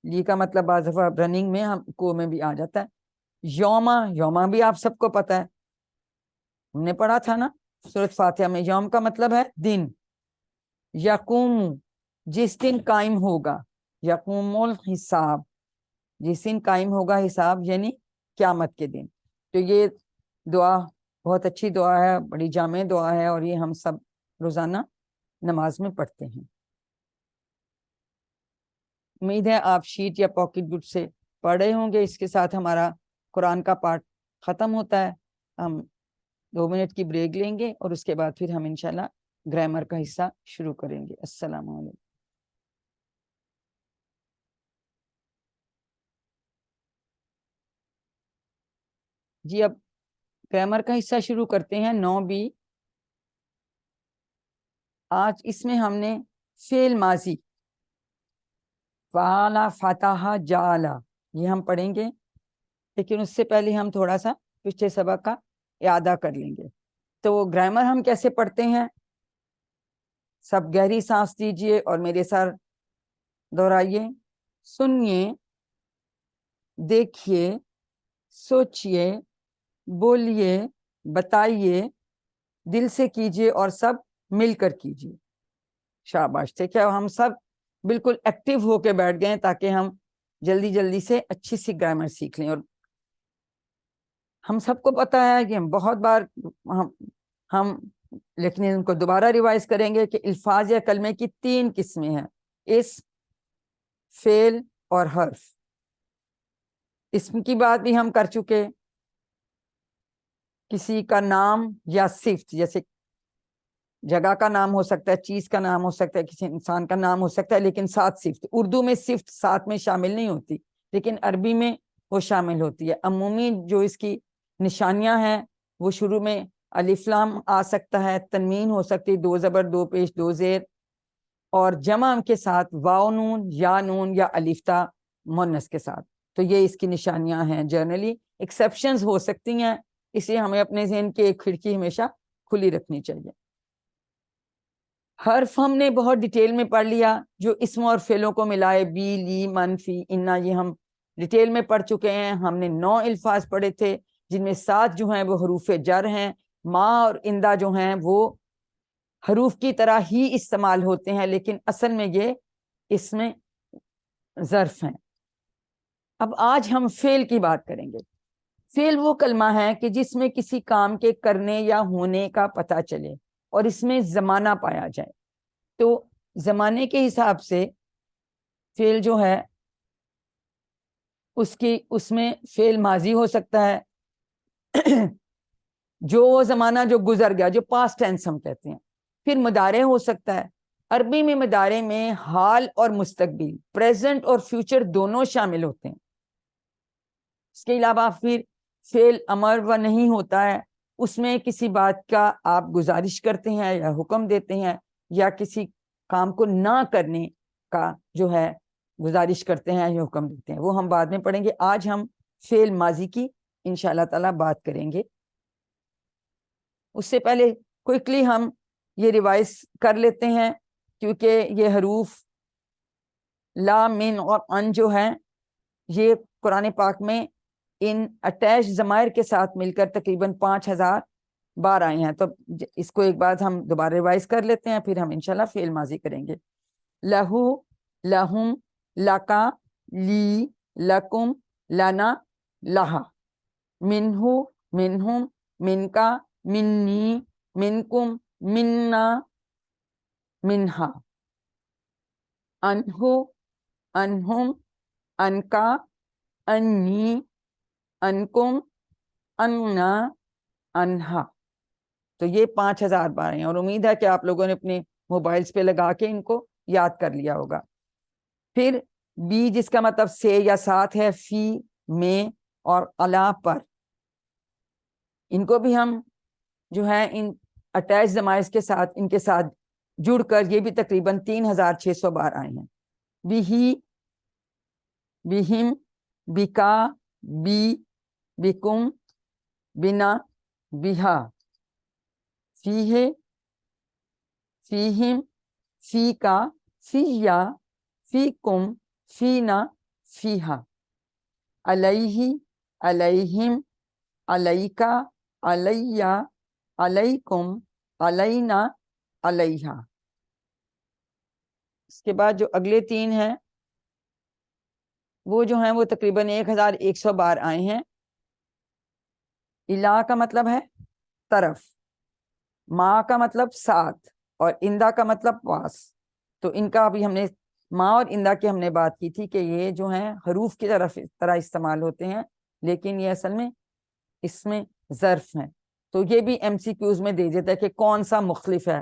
لی کا مطلب بعض دفعہ رننگ میں ہم کو میں بھی آ جاتا ہے. یوما, یوما بھی آپ سب کو پتہ ہے, ہم نے پڑھا تھا نا سورۃ فاتحہ میں. یوم کا مطلب ہے دن. یقوم, جس دن قائم ہوگا. یقوم الحساب, جس دن قائم ہوگا حساب, یعنی قیامت کے دن. تو یہ دعا بہت اچھی دعا ہے, بڑی جامع دعا ہے, اور یہ ہم سب روزانہ نماز میں پڑھتے ہیں. امید ہے آپ شیٹ یا پاکٹ بک سے پڑھ رہے ہوں گے. اس کے ساتھ ہمارا قرآن کا پارٹ ختم ہوتا ہے. ہم 2 منٹ کی بریک لیں گے اور اس کے بعد پھر ہم انشاءاللہ گرامر کا حصہ شروع کریں گے. السلام علیکم. جی اب گرامر کا حصہ شروع کرتے ہیں. 9B. آج اس میں ہم نے فعل ماضی فعل, فتح, جعل, یہ ہم پڑھیں گے, لیکن اس سے پہلے ہم تھوڑا سا پچھلے سبق کا اعادہ کر لیں گے. تو گرامر ہم کیسے پڑھتے ہیں؟ سب گہری سانس لیجئے اور میرے ساتھ دہرائیے. سنیے, دیکھیے, سوچئے, بولیے, بتائیے, دل سے کیجئے اور سب مل کر کیجئے. شاباش. ٹھیک ہے, ہم سب بالکل ایکٹیو ہو کے بیٹھ گئے تاکہ ہم جلدی جلدی سے اچھی سی گرامر سیکھ لیں. اور ہم سب کو پتا ہے کہ ہم بہت بار ہم لیکن ان کو دوبارہ ریوائز کریں گے کہ الفاظ یا کلمے کی 3 قسمیں ہیں، اسم، فعل اور حرف۔ اسم کی بات بھی ہم کر چکے، کسی کا نام یا صفت، جیسے جگہ کا نام ہو سکتا ہے، چیز کا نام ہو سکتا ہے، کسی انسان کا نام ہو سکتا ہے، لیکن ساتھ صفت۔ اردو میں صفت ساتھ میں شامل نہیں ہوتی، لیکن عربی میں وہ شامل ہوتی ہے۔ عمومی جو اس کی نشانیاں ہیں وہ شروع میں الف لام آ سکتا ہے، تنوین ہو سکتی، 2 زبر 2 پیش 2 زیر، اور جمع کے ساتھ واو نون یا نون یا الف تا مؤنث کے ساتھ۔ تو یہ اس کی نشانیاں ہیں۔ جنرلی ایکسیپشنز ہو سکتی ہیں، اس لیے ہمیں اپنے ذہن کی ایک کھڑکی ہمیشہ کھلی رکھنی چاہیے۔ حرف ہم نے بہت ڈیٹیل میں پڑھ لیا، جو اسم اور فعلوں کو ملائے، بی، لی، من، فی، انا، یہ ہم ڈیٹیل میں پڑھ چکے ہیں۔ ہم نے 9 الفاظ پڑھے تھے، جن میں 7 جو ہیں وہ حروف جر ہیں۔ ما اور اندہ جو ہیں وہ حروف کی طرح ہی استعمال ہوتے ہیں، لیکن اصل میں یہ اس میں ظرف ہیں۔ اب آج ہم فعل کی بات کریں گے۔ فعل وہ کلمہ ہے کہ جس میں کسی کام کے کرنے یا ہونے کا پتہ چلے اور اس میں زمانہ پایا جائے۔ تو زمانے کے حساب سے فعل جو ہے اس میں فعل ماضی ہو سکتا ہے، جو وہ زمانہ جو گزر گیا، جو پاسٹ ٹینس ہم کہتے ہیں۔ پھر مضارع ہو سکتا ہے۔ عربی میں مضارع میں حال اور مستقبل، پریزنٹ اور فیوچر دونوں شامل ہوتے ہیں۔ اس کے علاوہ پھر فعل امر و نہیں ہوتا ہے، اس میں کسی بات کا آپ گزارش کرتے ہیں یا حکم دیتے ہیں، یا کسی کام کو نہ کرنے کا جو ہے گزارش کرتے ہیں یا حکم دیتے ہیں، وہ ہم بعد میں پڑھیں گے۔ آج ہم فعل ماضی کی انشاءاللہ تعالی بات کریں گے۔ اس سے پہلے کوئکلی ہم یہ ریوائز کر لیتے ہیں، کیونکہ یہ حروف لا، من اور ان جو ہیں یہ قرآن پاک میں ان اٹیچ ضمائر کے ساتھ مل کر تقریباً 5000 بار آئے ہیں۔ تو اس کو ایک بار ہم دوبارہ ریوائز کر لیتے ہیں، پھر ہم انشاءاللہ فعل ماضی کریں گے۔ لہو، لہم، لکا، لی، لکم، لنا، لہا، منہو، منہم، منکا، منی، منکم، منا، منہا، انہو، انہم، انکا، انی، انکم، انا، انہا۔ تو یہ 5000 بار ہیں، اور امید ہے کہ آپ لوگوں نے اپنے موبائلز پہ لگا کے ان کو یاد کر لیا ہوگا۔ پھر بی جس کا مطلب سے یا ساتھ ہے، فی میں اور علا پر، ان کو بھی ہم جو ہے ان اٹیچ ضمائر کے ساتھ ان کے ساتھ جڑ کر یہ بھی تقریباً 3600 بار آئے ہیں۔ بہی، بہم، بکا، بی، بکم، بنا، بہا، فیہ، فیہم، فیکا، فیہ، فیکم، فینا، فیہا، علیہ، علیہم، علیکا، علیہ، علیکم، علینا، علیہا۔ اس کے بعد جو اگلے 3 ہیں وہ جو ہیں وہ تقریباً 1100 بار آئے ہیں۔ الا کا مطلب ہے طرف، ما کا مطلب ساتھ، اور اندا کا مطلب پاس۔ تو ان کا ابھی ہم نے ما اور اندا کی ہم نے بات کی تھی کہ یہ جو ہیں حروف کی طرح استعمال ہوتے ہیں، لیکن یہ اصل میں اس میں ظرف ہیں۔ تو یہ بھی ایم سی کیوز میں دے دیتا ہے کہ کون سا مختلف ہے،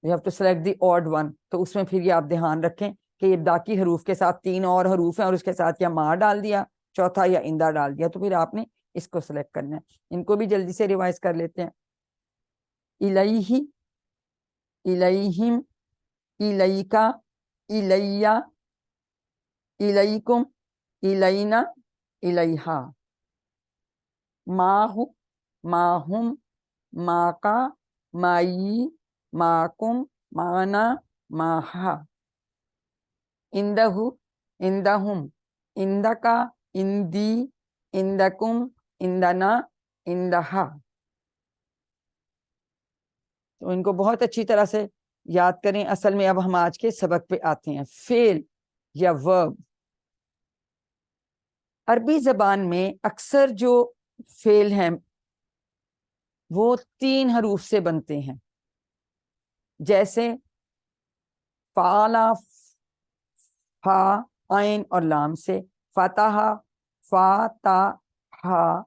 you have to select the odd one۔ تو اس میں پھر یہ آپ دھیان رکھیں کہ یہ باقی حروف کے ساتھ 3 اور حروف ہیں، اور اس کے ساتھ یا ما ڈال دیا چوتھا یا اندا ڈال دیا، تو پھر آپ نے اس کو سلیکٹ کرنا ہے۔ ان کو بھی جلدی سے ریوائز کر لیتے ہیں۔ الیہ، الیہم، الیکا، الیہ، الیکم، الینا، الیہا، ماہ، ماہم، ماکا، مائی، ماکم، مانا، ماہا، اندہ، اندہم، اندکا، اندی، اندکم، اندنا، اندہا۔ تو ان کو بہت اچھی طرح سے یاد کریں۔ اصل میں اب ہم آج کے سبق پہ آتے ہیں۔ فعل یا ورب، عربی زبان میں اکثر جو فعل ہیں وہ 3 حروف سے بنتے ہیں، جیسے فعلا فا عین اور لام سے، فتح فا تا ہا،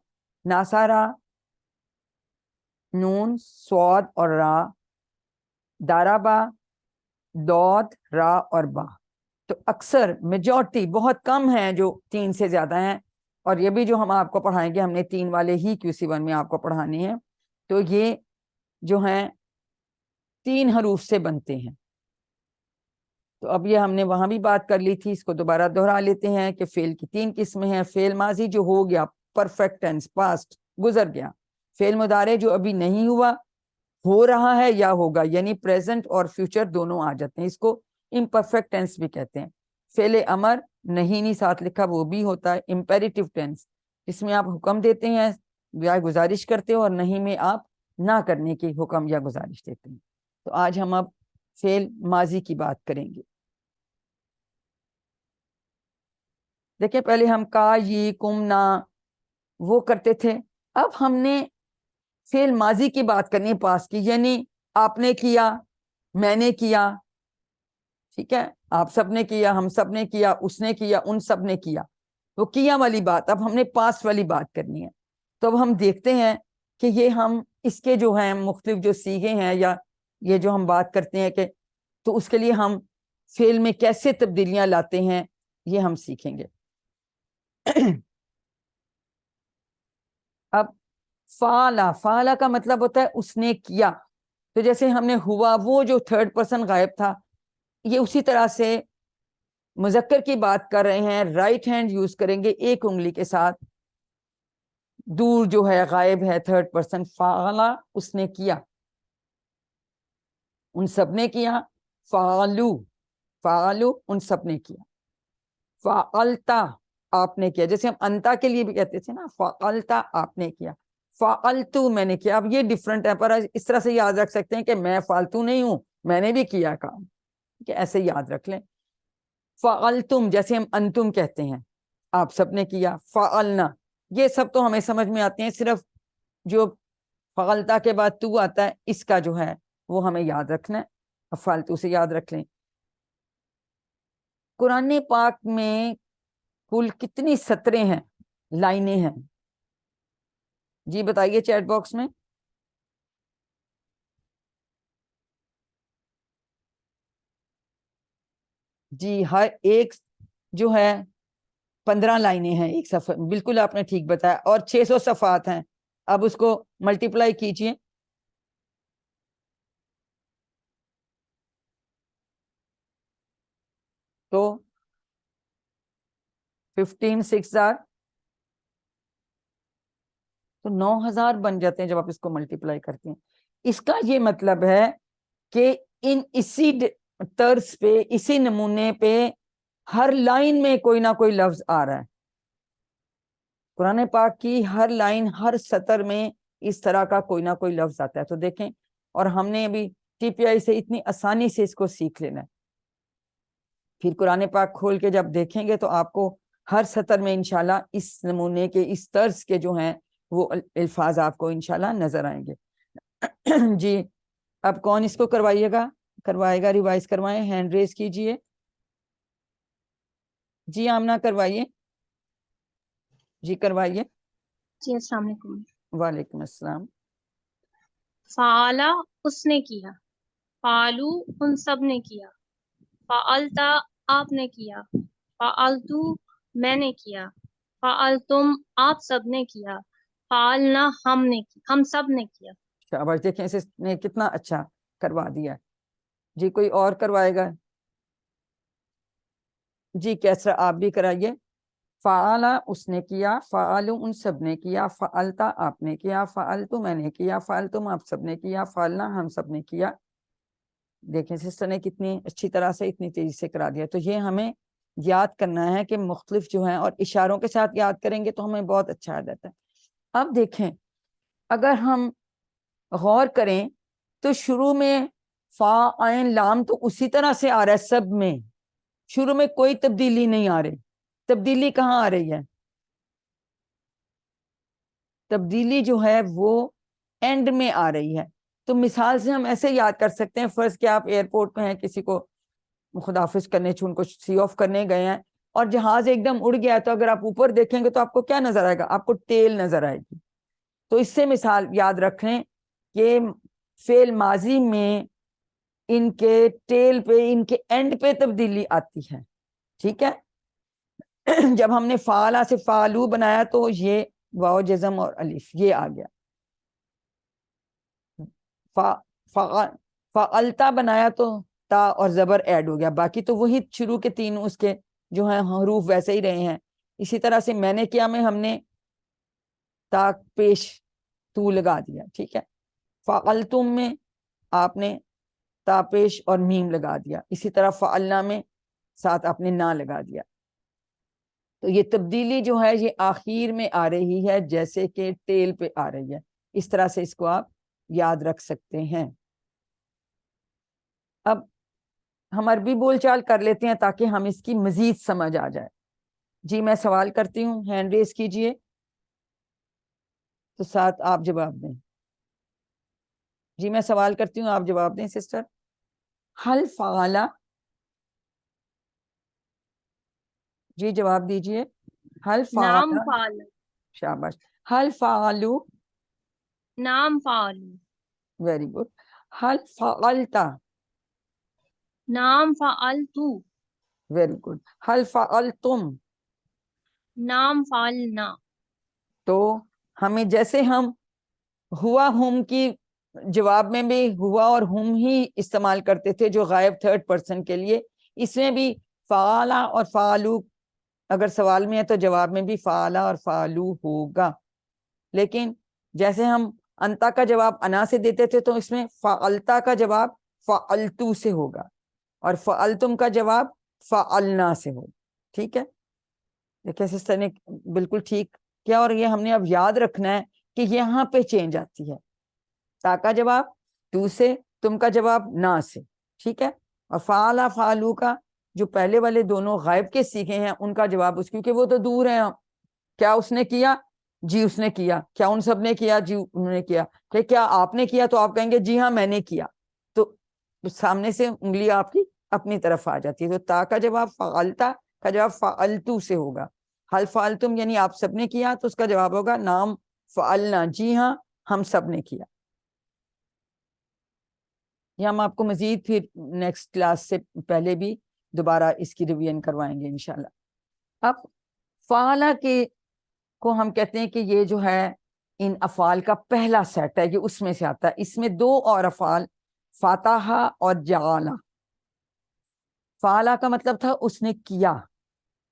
ناصرہ نون صاد اور را، دارابا دود را اور با۔ تو اکثر میجورٹی بہت کم ہیں جو 3 سے زیادہ ہیں، اور یہ بھی جو ہم آپ کو پڑھائیں گے، ہم نے 3 والے ہی QC1 میں آپ کو پڑھانے ہیں، تو یہ جو ہیں 3 حروف سے بنتے ہیں۔ تو اب یہ ہم نے وہاں بھی بات کر لی تھی، اس کو دوبارہ دہرا لیتے ہیں کہ فعل کی 3 قسمیں ہیں۔ فعل ماضی جو ہو گیا، پرفیکٹ ٹینس، پاسٹ، گزر گیا۔ فعل مضارع جو ابھی نہیں ہوا، ہو رہا ہے یا ہوگا، یعنی پریزنٹ اور فیوچر دونوں آ جاتے ہیں، اس کو امپرفیکٹ ٹینس بھی کہتے ہیں۔ فعل امر نہیں ساتھ لکھا، وہ بھی ہوتا ہے امپیریٹیو ٹینس، جس میں آپ حکم دیتے ہیں یا گزارش کرتے ہو، اور نہیں میں آپ نہ کرنے کی حکم یا گزارش دیتے ہیں۔ تو آج ہم اب فعل ماضی کی بات کریں گے۔ دیکھیں پہلے ہم کا، یہ، کم، نا وہ کرتے تھے، اب ہم نے فعل ماضی کی بات کرنی ہے، پاس کی، یعنی آپ نے کیا، میں نے کیا، ٹھیک ہے، آپ سب نے کیا، ہم سب نے کیا، اس نے کیا، ان سب نے کیا، وہ کیا والی بات۔ اب ہم نے پاس والی بات کرنی ہے، تو اب ہم دیکھتے ہیں کہ یہ ہم اس کے جو ہیں مختلف جو صیغے ہیں، یا یہ جو ہم بات کرتے ہیں کہ، تو اس کے لیے ہم فعل میں کیسے تبدیلیاں لاتے ہیں، یہ ہم سیکھیں گے۔ اب فعلا، فعلا کا مطلب ہوتا ہے اس نے کیا، تو جیسے ہم نے ہوا، وہ جو 3rd پرسن غائب تھا، یہ اسی طرح سے مذکر کی بات کر رہے ہیں، رائٹ ہینڈ یوز کریں گے ایک انگلی کے ساتھ، دور جو ہے غائب ہے 3rd پرسن، فعلا اس نے کیا، ان سب نے کیا، فعلو، فعلو ان سب نے کیا، فعلتا آپ نے کیا، جیسے ہم انتا کے لیے بھی کہتے تھے نا، فعلتا آپ نے کیا، فعلتو میں نے کیا۔ اب یہ ڈفرنٹ ہے، پر اس طرح سے یاد رکھ سکتے ہیں کہ میں فالتو نہیں ہوں، میں نے بھی کیا کام، کہ ایسے یاد رکھ لیں۔ فعلتم جیسے ہم انتم کہتے ہیں، آپ سب نے کیا، فعلنا، یہ سب تو ہمیں سمجھ میں آتے ہیں، صرف جو فعلتا کے بعد تو آتا ہے، اس کا جو ہے وہ ہمیں یاد رکھنا ہے، اب فالتو سے یاد رکھ لیں۔ قرآن پاک میں کل کتنی سطریں ہیں، لائنیں ہیں؟ جی بتائیے چیٹ باکس میں۔ جی ہر ایک جو ہے 15 لائنیں ہیں ایک صفحہ، بالکل آپ نے ٹھیک بتایا، اور 600 صفحات ہیں۔ اب اس کو ملٹیپلائی کیجئے، تو 15 6 تو 9000 بن جاتے ہیں جب آپ اس کو ملٹیپلائی کرتے ہیں۔ اس کا یہ مطلب ہے کہ اسی طرز پہ، اسی نمونے پہ ہر لائن میں کوئی نہ کوئی لفظ آ رہا ہے۔ قرآن پاک کی ہر لائن، ہر سطر میں اس طرح کا کوئی نہ کوئی لفظ آتا ہے۔ تو دیکھیں، اور ہم نے ابھی TPI سے اتنی آسانی سے اس کو سیکھ لینا ہے، پھر قرآن پاک کھول کے جب دیکھیں گے تو آپ کو ہر سطر میں انشاءاللہ اس نمونے کے، اس طرز کے جو ہیں وہ الفاظ آپ کو انشاءاللہ نظر آئیں گے۔ جی اب کون اس کو کروائے گا، ریوائز کروائیں، ہینڈ ریز کیجئے۔ جی آمنہ کروائیے، جی کروائیے۔ جی السلام علیکم۔ وعلیکم السلام۔ فعلا اس نے کیا، فعلو ان سب نے کیا، فعلتا آپ نے کیا، فعلتو میں نے کیا، فعلتم آپ سب نے کیا، فعلنا ہم سب نے کیا۔ شاباش، دیکھیں اس نے کتنا اچھا کروا دیا ہے۔ جی کوئی اور کروائے گا؟ جی کیسرا آپ بھی کرائیے۔ فعلا اس نے کیا، فعلو ان سب نے کیا، فعلتا آپ نے کیا، فعلتو میں نے کیا، فعلتم آپ سب نے کیا، فعلنا ہم سب نے کیا۔ دیکھیں سسٹر نے کتنی اچھی طرح سے، اتنی تیزی سے کرا دیا۔ تو یہ ہمیں یاد کرنا ہے کہ مختلف جو ہیں، اور اشاروں کے ساتھ یاد کریں گے تو ہمیں بہت اچھا آ جاتا ہے۔ اب دیکھیں اگر ہم غور کریں تو شروع میں فا عین لام تو اسی طرح سے آ رہا ہے سب میں، شروع میں کوئی تبدیلی نہیں آ رہی۔ تبدیلی کہاں آ رہی ہے؟ تبدیلی جو ہے وہ اینڈ میں آ رہی ہے. تو مثال سے ہم ایسے یاد کر سکتے ہیں, فرض کہ آپ ایئرپورٹ پہ ہیں, کسی کو خداحافظ کرنے ان کو سی آف کرنے گئے ہیں اور جہاز ایک دم اڑ گیا ہے, تو اگر آپ اوپر دیکھیں گے تو آپ کو کیا نظر آئے گا؟ آپ کو ٹیل نظر آئے گی. تو اس سے مثال یاد رکھیں کہ فعل ماضی میں ان کے ٹیل پہ, ان کے اینڈ پہ تبدیلی آتی ہے. ٹھیک ہے, جب ہم نے فعلا سے فعلو بنایا تو یہ واو جزم اور الف یہ آ گیا. فعلتا بنایا تو تا اور زبر ایڈ ہو گیا, باقی تو وہی شروع کے تین اس کے جو ہیں حروف ویسے ہی رہے ہیں. اسی طرح سے میں نے کیا میں ہم نے تا پیش تو لگا دیا. ٹھیک ہے, فعلتم میں آپ نے تا پیش اور میم لگا دیا. اسی طرح فعلنا میں ساتھ آپ نے نا لگا دیا. تو یہ تبدیلی جو ہے یہ آخر میں آ رہی ہے جیسے کہ ٹیل پہ آ رہی ہے. اس طرح سے اس کو آپ یاد رکھ سکتے ہیں. اب ہم عربی بول چال کر لیتے ہیں تاکہ ہم اس کی مزید سمجھ آ جائے. جی میں سوال کرتی ہوں, ہینڈ ریز کیجئے تو ساتھ آپ جواب دیں. جی میں سوال کرتی ہوں, آپ جواب دیں سسٹر. حل فعلا, جی جواب دیجئے. حل نام فعلا, فعل. شاباش. حل فعلو, نام فعل. Very good. حل فعلتا, نام فعلتو. Very good. حل فعلتم. نام فعلنا. تو ہمیں جیسے ہم ہوا ہم کی جواب میں بھی ہوا اور ہم ہی استعمال کرتے تھے جو غائب تھرڈ پرسن کے لیے, اس میں بھی فعلا اور فعلو اگر سوال میں ہے تو جواب میں بھی فعلا اور فعلو ہوگا. لیکن جیسے ہم انتا کا جواب انا سے دیتے تھے تو اس میں فعلتا کا جواب فعلتو سے ہوگا اور فعلتم کا جواب فعلنا سے ہوگا. ٹھیک ہے, دیکھیں سسٹر نے بالکل ٹھیک کیا. اور یہ ہم نے اب یاد رکھنا ہے کہ یہاں پہ چینج آتی ہے, تا کا جواب تو سے, تم کا جواب نا سے. ٹھیک ہے, اور فعلا فعلو کا جو پہلے والے دونوں غائب کے سیکھے ہیں ان کا جواب اس, کیونکہ وہ تو دور ہیں. کیا اس نے کیا؟ جی اس نے کیا. کیا ان سب نے کیا؟ جی انہوں نے کیا. کہ کیا آپ نے کیا؟ تو آپ کہیں گے جی ہاں میں نے کیا. تو سامنے سے انگلی آپ کی اپنی طرف آ جاتی ہے. تو تا کا جواب فعلتا کا جواب فعلتو سے ہوگا. حل فعلتم یعنی آپ سب نے کیا تو اس کا جواب ہوگا نام فعلنا, جی ہاں ہم سب نے کیا. یہ ہم آپ کو مزید پھر نیکسٹ کلاس سے پہلے بھی دوبارہ اس کی ریویژن کروائیں گے انشاءاللہ. اب فعلا کے کو ہم کہتے ہیں کہ یہ جو ہے ان افعال کا پہلا سیٹ ہے, یہ اس میں سے آتا ہے. اس میں دو اور افعال فاتحہ اور جعالا. فعلا کا مطلب تھا اس نے کیا,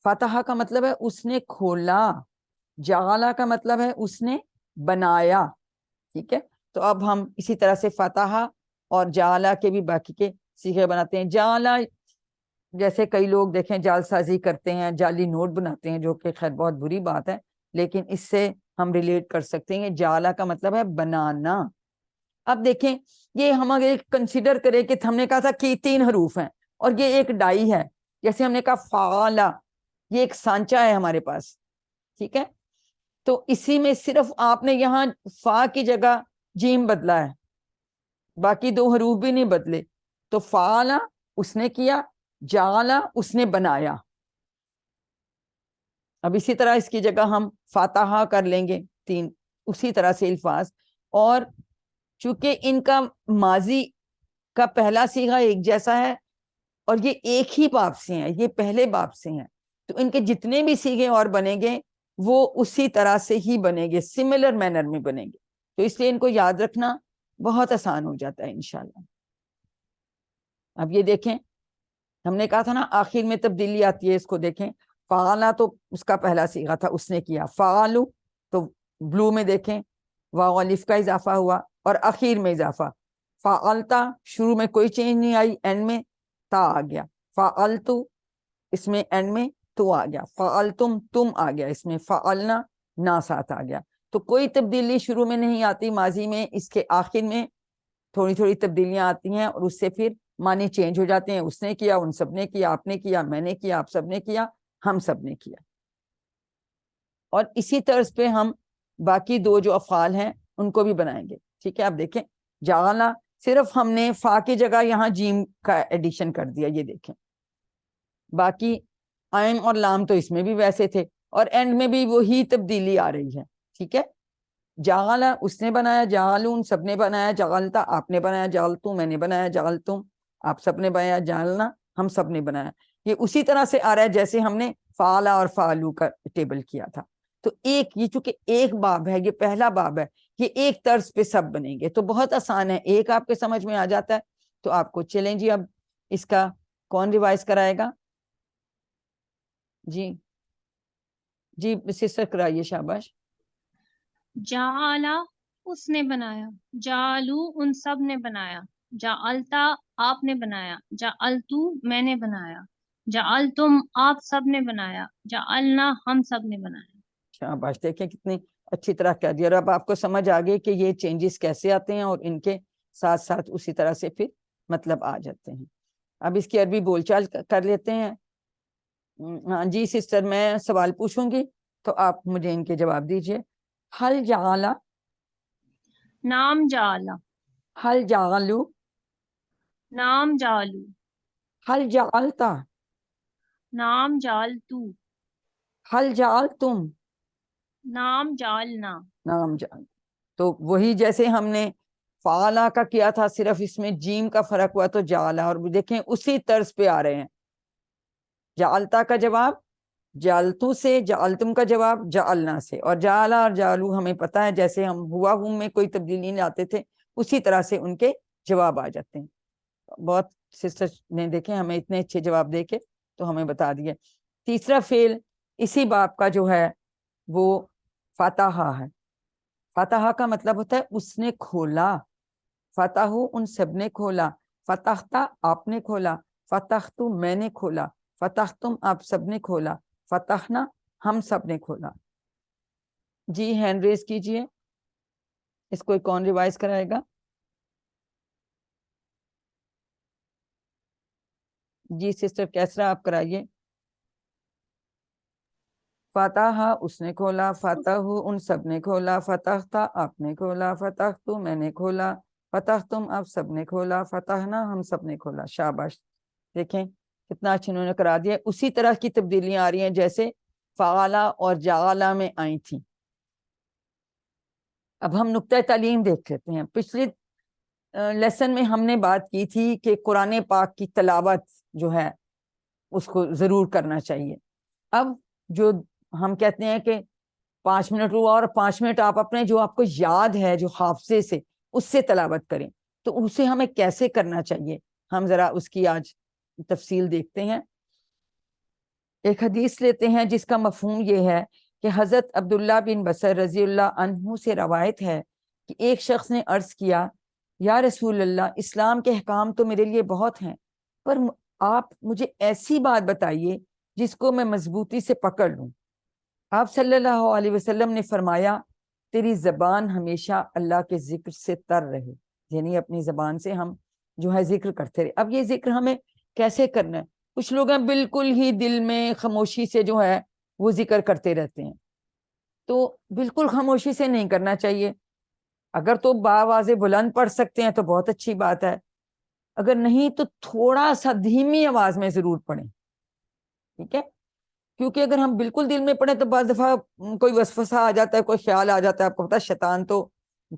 فاتحہ کا مطلب ہے اس نے کھولا, جعالا کا مطلب ہے اس نے بنایا. ٹھیک ہے, تو اب ہم اسی طرح سے فاتحہ اور جعالا کے بھی باقی کے صیغے بناتے ہیں. جعالا جیسے کئی لوگ دیکھیں جعل سازی کرتے ہیں, جعلی نوٹ بناتے ہیں, جو کہ خیر بہت بری بات ہے, لیکن اس سے ہم ریلیٹ کر سکتے ہیں. جعلا کا مطلب ہے بنانا. اب دیکھیں یہ ہم اگر کنسیڈر کریں کہ ہم نے کہا تھا کہ 3 حروف ہیں اور یہ ایک ڈائی ہے, جیسے ہم نے کہا فعلا, یہ ایک سانچہ ہے ہمارے پاس. ٹھیک ہے, تو اسی میں صرف آپ نے یہاں فا کی جگہ جیم بدلا ہے, باقی 2 حروف بھی نہیں بدلے. تو فعلا اس نے کیا, جعلا اس نے بنایا. اب اسی طرح اس کی جگہ ہم فاتحہ کر لیں گے 3 اسی طرح سے الفاظ. اور چونکہ ان کا ماضی کا پہلا صیغہ ایک جیسا ہے اور یہ ایک ہی باب سے ہیں, یہ پہلے باب سے ہیں, تو ان کے جتنے بھی صیغے اور بنیں گے وہ اسی طرح سے ہی بنیں گے, سملر مینر میں بنیں گے. تو اس لیے ان کو یاد رکھنا بہت آسان ہو جاتا ہے انشاءاللہ. اب یہ دیکھیں ہم نے کہا تھا نا آخر میں تبدیلی آتی ہے, اس کو دیکھیں. فعلا تو اس کا پہلا صیغہ تھا, اس نے کیا. فعلو تو بلو میں دیکھیں واو الف کا اضافہ ہوا اور اخیر میں اضافہ. فعلتا شروع میں کوئی چینج نہیں آئی, اینڈ میں تا آ گیا. فعلتو اس میں اینڈ میں تو آ گیا. فعلتم تم آ گیا, اس میں فعلنا نا ساتھ آ گیا. تو کوئی تبدیلی شروع میں نہیں آتی ماضی میں, اس کے آخر میں تھوڑی تھوڑی تبدیلیاں آتی ہیں اور اس سے پھر معنی چینج ہو جاتے ہیں. اس نے کیا, ان سب نے کیا, آپ نے کیا, میں نے کیا, آپ سب نے کیا, ہم سب نے کیا. اور اسی طرز پہ ہم باقی 2 جو افعال ہیں ان کو بھی بنائیں گے. ٹھیک ہے, آپ دیکھیں جعلا صرف ہم نے فا کی جگہ یہاں جیم کا ایڈیشن کر دیا, یہ دیکھیں, باقی عین اور لام تو اس میں بھی ویسے تھے, اور اینڈ میں بھی وہی تبدیلی آ رہی ہے. ٹھیک ہے, جعلا اس نے بنایا, جعلون سب نے بنایا, جعلتا آپ نے بنایا, جعلتم میں نے بنایا, جعلتم آپ سب نے بنایا, جعلنا ہم سب نے بنایا. یہ اسی طرح سے آ رہا ہے جیسے ہم نے فعلا اور فعلو کا ٹیبل کیا تھا. تو ایک یہ چونکہ ایک باب ہے, یہ پہلا باب ہے, یہ ایک طرز پہ سب بنیں گے, تو بہت آسان ہے, ایک آپ کے سمجھ میں آ جاتا ہے. تو آپ کو چلیں جی, اب اس کا کون ریوائز کرائے گا؟ جی جی سسٹر کرائیے, شاباش. جعلا اس نے بنایا, جعلو ان سب نے بنایا, جعلتا آپ نے بنایا, جعلتو میں نے بنایا, جعلتم آپ سب نے بنایا, جعلنا ہم سب نے بنایا. شاباش, دیکھیں کتنی اچھی طرح کہہ دیا. اور اب آپ کو سمجھ آ گئی کہ یہ چینجز کیسے آتے ہیں, اور ان کے ساتھ ساتھ اسی طرح سے پھر مطلب آ جاتے ہیں. اب اس کی عربی بول چال کر لیتے ہیں. ہاں جی سسٹر, میں سوال پوچھوں گی تو آپ مجھے ان کے جواب دیجئے. حل جعلا, نام جعلا, حل جعلو, نام جعلو, حل جعلتا, نام جعلتو, حل جعلتم, نام جعلنا. نام جعل. تو وہی جیسے ہم نے فعلا کا کیا تھا, صرف اس میں جیم کا فرق ہوا تو جعلا, اور دیکھیں اسی طرز پہ آ رہے ہیں. جعلتا کا جواب جعلتو سے, جعلتم کا جواب جعلنا سے, اور جعلا اور جعلو ہمیں پتہ ہے جیسے ہم ہوا ہوں میں کوئی تبدیلی نہیں لاتے تھے, اسی طرح سے ان کے جواب آ جاتے ہیں. بہت سسٹر نے دیکھیں ہمیں اتنے اچھے جواب دے کے تو ہمیں بتا دیے. تیسرا فعل اسی باب کا جو ہے وہ فتحہ ہے. فتحہ کا مطلب ہوتا ہے اس نے کھولا, فتحو ان سب نے کھولا, فتحتا آپ نے کھولا, فتحتو میں نے کھولا, فتحتم آپ سب نے کھولا, فتحنا ہم سب نے کھولا. جی ہینڈ ریز کیجئے, اس کو کون ریوائز کرائے گا؟ جی سسٹر کیسرا آپ کرائیے. فتح اس نے کھولا, فتح ان سب نے کھولا, فتحتا آپ نے کھولا, فتحتو میں نے کھولا, فتحتم آپ سب نے کھولا, فتحنا ہم سب نے کھولا. شاباش, دیکھیں کتنا اچھا انہوں نے کرا دیا. اسی طرح کی تبدیلیاں آ رہی ہیں جیسے فعلا اور جعلا میں آئی تھیں. اب ہم نقطہ تعلیم دیکھ لیتے ہیں. پچھلے لیسن میں ہم نے بات کی تھی کہ قرآن پاک کی تلاوت جو ہے اس کو ضرور کرنا چاہیے. اب جو ہم کہتے ہیں کہ 5 منٹ ہوا اور 5 منٹ آپ اپنے جو آپ کو یاد ہے جو حافظے سے اس سے تلاوت کریں, تو اسے ہمیں کیسے کرنا چاہیے, ہم ذرا اس کی آج تفصیل دیکھتے ہیں. ایک حدیث لیتے ہیں جس کا مفہوم یہ ہے کہ حضرت عبداللہ بن بصر رضی اللہ عنہ سے روایت ہے کہ ایک شخص نے عرض کیا, یا رسول اللہ, اسلام کے احکام تو میرے لیے بہت ہیں, پر آپ مجھے ایسی بات بتائیے جس کو میں مضبوطی سے پکڑ لوں. آپ صلی اللہ علیہ وسلم نے فرمایا, تیری زبان ہمیشہ اللہ کے ذکر سے تر رہے, یعنی اپنی زبان سے ہم جو ہے ذکر کرتے رہے. اب یہ ذکر ہمیں کیسے کرنا ہے؟ کچھ لوگ ہیں بالکل ہی دل میں خاموشی سے جو ہے وہ ذکر کرتے رہتے ہیں, تو بالکل خاموشی سے نہیں کرنا چاہیے. اگر تو باواز بلند پڑھ سکتے ہیں تو بہت اچھی بات ہے, اگر نہیں تو تھوڑا سا دھیمی آواز میں ضرور پڑھیں. ٹھیک ہے, کیونکہ اگر ہم بالکل دل میں پڑھیں تو بعض دفعہ کوئی وسوسہ آ جاتا ہے, کوئی خیال آ جاتا ہے. آپ کو پتا شیطان تو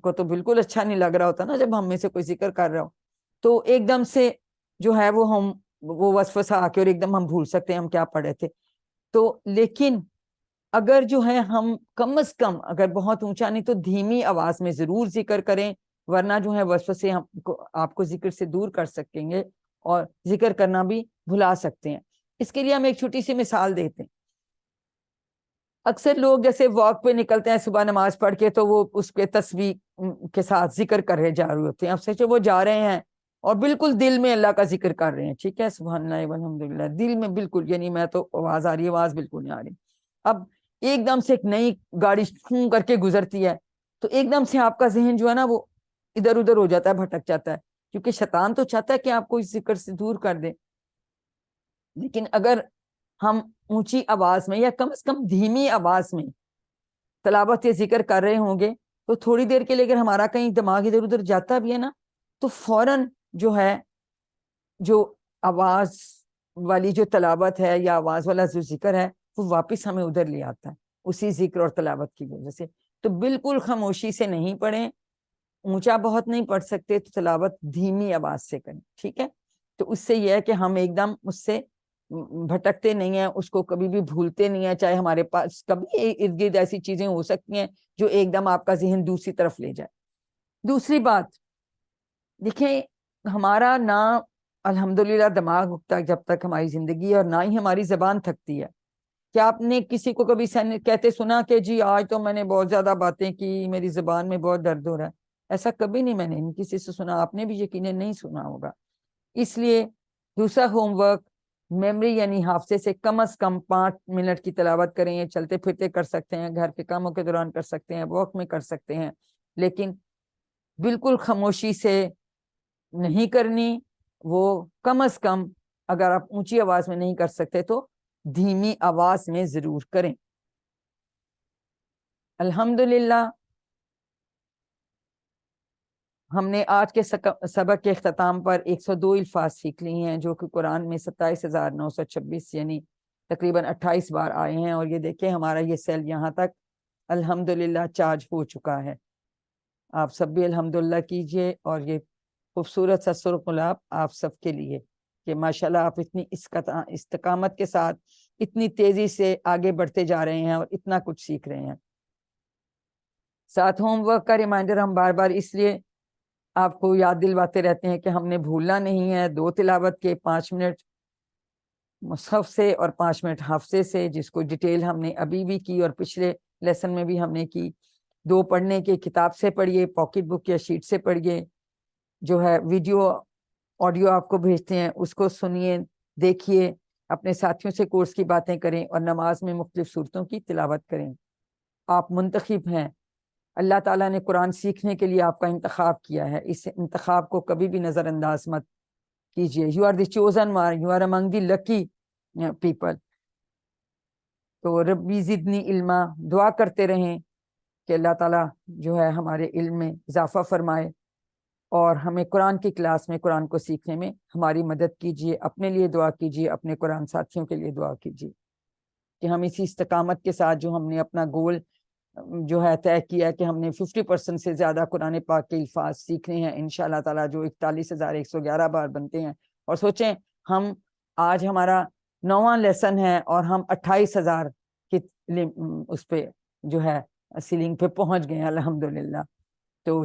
کو تو بالکل اچھا نہیں لگ رہا ہوتا نا جب ہم میں سے کوئی ذکر کر رہا ہو, تو ایک دم سے جو ہے وہ وسوسہ آ کے اور ایک دم ہم بھول سکتے ہیں ہم کیا پڑھے تھے. تو لیکن اگر جو ہے ہم کم از کم اگر بہت اونچا نہیں تو دھیمی آواز میں ضرور ذکر کریں, ورنہ جو ہے وسوسے آپ کو ذکر سے دور کر سکیں گے اور ذکر کرنا بھی بھلا سکتے ہیں. اس کے لیے ہم ایک چھوٹی سی مثال دیتے ہیں. اکثر لوگ جیسے واک پہ نکلتے ہیں صبح نماز پڑھ کے, تو وہ اس پہ تسبیح کے ساتھ ذکر کر رہے جا رہے ہوتے ہیں. اب سچو وہ جا رہے ہیں اور بالکل دل میں اللہ کا ذکر کر رہے ہیں, ٹھیک ہے, سبحان اللہ والحمدللہ, دل میں بالکل, یعنی میں تو آواز آ رہی ہے, آواز بالکل نہیں آ رہی. اب ایک دم سے ایک نئی گاڑی خون کر کے گزرتی ہے, تو ایک دم سے آپ کا ذہن جو ہے نا وہ ادھر ادھر ہو جاتا ہے, بھٹک جاتا ہے, کیونکہ شیطان تو چاہتا ہے کہ آپ کو اس ذکر سے دور کر دے. لیکن اگر ہم اونچی آواز میں یا کم از کم دھیمی آواز میں تلاوت ذکر کر رہے ہوں گے تو تھوڑی دیر کے لیے اگر ہمارا کہیں دماغ ادھر ادھر جاتا بھی ہے نا تو فوراً جو ہے جو آواز والی جو تلاوت ہے یا آواز والا جو ذکر ہے وہ واپس ہمیں ادھر لے آتا ہے اسی ذکر اور تلاوت کی وجہ سے. تو بالکل خاموشی سے نہیں پڑھیں, اونچا بہت نہیں پڑھ سکتے تو تلاوت دھیمی آواز سے کریں, ٹھیک ہے. تو اس سے یہ ہے کہ ہم ایک دم اس سے بھٹکتے نہیں ہیں, اس کو کبھی بھی بھولتے نہیں ہیں, چاہے ہمارے پاس کبھی ارد گرد ایسی چیزیں ہو سکتی ہیں جو ایک دم آپ کا ذہن دوسری طرف لے جائے. دوسری بات دیکھیں, ہمارا نہ الحمدللہ دماغ اٹھتا جب تک ہماری زندگی ہے, اور نہ ہی ہماری زبان تھکتی ہے. کیا آپ نے کسی کو کبھی کہتے سنا کہ جی آج تو میں نے بہت زیادہ باتیں کی, میری زبان میں بہت درد ہو رہا ہے؟ ایسا کبھی نہیں میں نے کسی سے سنا, آپ نے بھی یقیناً نہیں سنا ہوگا. اس لیے دوسرا ہوم ورک, میموری یعنی حافظے سے کم از کم 5 منٹ کی تلاوت کریں. یہ چلتے پھرتے کر سکتے ہیں, گھر کے کاموں کے دوران کر سکتے ہیں, واک میں کر سکتے ہیں, لیکن بالکل خاموشی سے نہیں کرنی. وہ کم از کم اگر آپ اونچی آواز میں نہیں کر سکتے تو دھیمی آواز میں ضرور کریں. الحمدللہ ہم نے آج کے سبق کے اختتام پر 102 الفاظ سیکھ لی ہیں جو کہ قرآن میں 27,926 یعنی تقریباً 28 بار آئے ہیں. اور یہ دیکھیں ہمارا یہ سیل یہاں تک الحمدللہ چارج ہو چکا ہے. آپ سب بھی الحمدللہ کیجئے. اور یہ خوبصورت سا سرخ گلاب آپ سب کے لیے کہ ماشاءاللہ آپ اتنی استقامت کے ساتھ اتنی تیزی سے آگے بڑھتے جا رہے ہیں اور اتنا کچھ سیکھ رہے ہیں. ساتھ ہوم ورک کا ریمائنڈر ہم بار بار اس لیے آپ کو یاد دلواتے رہتے ہیں کہ ہم نے بھولنا نہیں ہے. 2 تلاوت کے 5 منٹ مصحف سے اور 5 منٹ حافظے سے, جس کو ڈیٹیل ہم نے ابھی بھی کی اور پچھلے لیسن میں بھی ہم نے کی. 2 پڑھنے کے کتاب سے پڑھیے, پاکٹ بک یا شیٹ سے پڑھیے. جو ہے ویڈیو آڈیو آپ کو بھیجتے ہیں اس کو سنیے, دیکھیے, اپنے ساتھیوں سے کورس کی باتیں کریں اور نماز میں مختلف صورتوں کی تلاوت کریں. آپ منتخب ہیں, اللہ تعالیٰ نے قرآن سیکھنے کے لیے آپ کا انتخاب کیا ہے. اس انتخاب کو کبھی بھی نظر انداز مت کیجیے. You are the chosen one, you are among the lucky people. تو ربی زدنی علما, دعا کرتے رہیں کہ اللہ تعالیٰ جو ہے ہمارے علم میں اضافہ فرمائے اور ہمیں قرآن کی کلاس میں قرآن کو سیکھنے میں ہماری مدد کیجیے. اپنے لیے دعا کیجیے, اپنے قرآن ساتھیوں کے لیے دعا کیجیے کہ ہم اسی استقامت کے ساتھ جو ہم نے اپنا گول جو ہے طے کیا کہ ہم نے 50% سے زیادہ قرآن پاک کے الفاظ سیکھنے ہیں انشاءاللہ تعالیٰ, جو 41,111 بار بنتے ہیں. اور سوچیں ہم آج ہمارا 9واں لیسن ہے اور ہم 28,000 کی اس پہ جو ہے سیلنگ پہ پہنچ گئے ہیں الحمدللہ. تو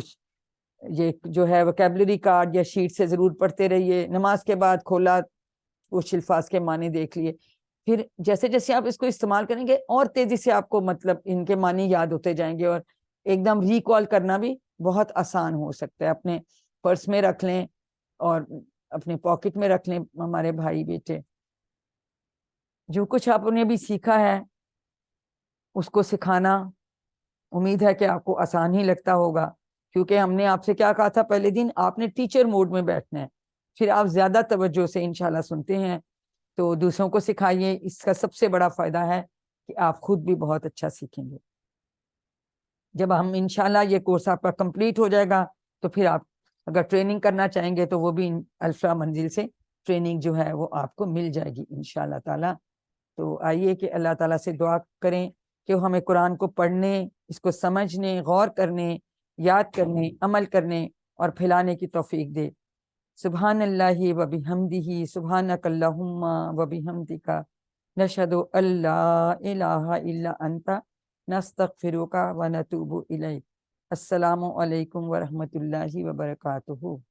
یہ جو ہے وکیبلری کارڈ یا شیٹ سے ضرور پڑھتے رہیے. نماز کے بعد کھولا, کچھ الفاظ کے معنی دیکھ لیے. پھر جیسے جیسے آپ اس کو استعمال کریں گے اور تیزی سے آپ کو مطلب ان کے معنی یاد ہوتے جائیں گے, اور ایک دم ریکال کرنا بھی بہت آسان ہو سکتا ہے. اپنے پرس میں رکھ لیں اور اپنے پاکٹ میں رکھ لیں. ہمارے بھائی بیٹے جو کچھ آپ نے بھی سیکھا ہے اس کو سکھانا امید ہے کہ آپ کو آسان ہی لگتا ہوگا, کیونکہ ہم نے آپ سے کیا کہا تھا پہلے دن, آپ نے ٹیچر موڈ میں بیٹھنا ہے. پھر آپ زیادہ توجہ سے انشاءاللہ سنتے ہیں تو دوسروں کو سکھائیے. اس کا سب سے بڑا فائدہ ہے کہ آپ خود بھی بہت اچھا سیکھیں گے. جب ہم انشاءاللہ یہ کورس آپ کا کمپلیٹ ہو جائے گا تو پھر آپ اگر ٹریننگ کرنا چاہیں گے تو وہ بھی الفا منزل سے ٹریننگ جو ہے وہ آپ کو مل جائے گی انشاءاللہ تعالی. تو آئیے کہ اللہ تعالیٰ سے دعا کریں کہ وہ ہمیں قرآن کو پڑھنے, اس کو سمجھنے, غور کرنے, یاد کرنے, عمل کرنے اور پھیلانے کی توفیق دے. سبحان اللہ و بحمدہ, سبحانک اللہم و بحمدک, نشہد ان لا الہ الا انت, نستغفرک و نتوب الیک. السلام علیکم ورحمۃ اللہ وبرکاتہ.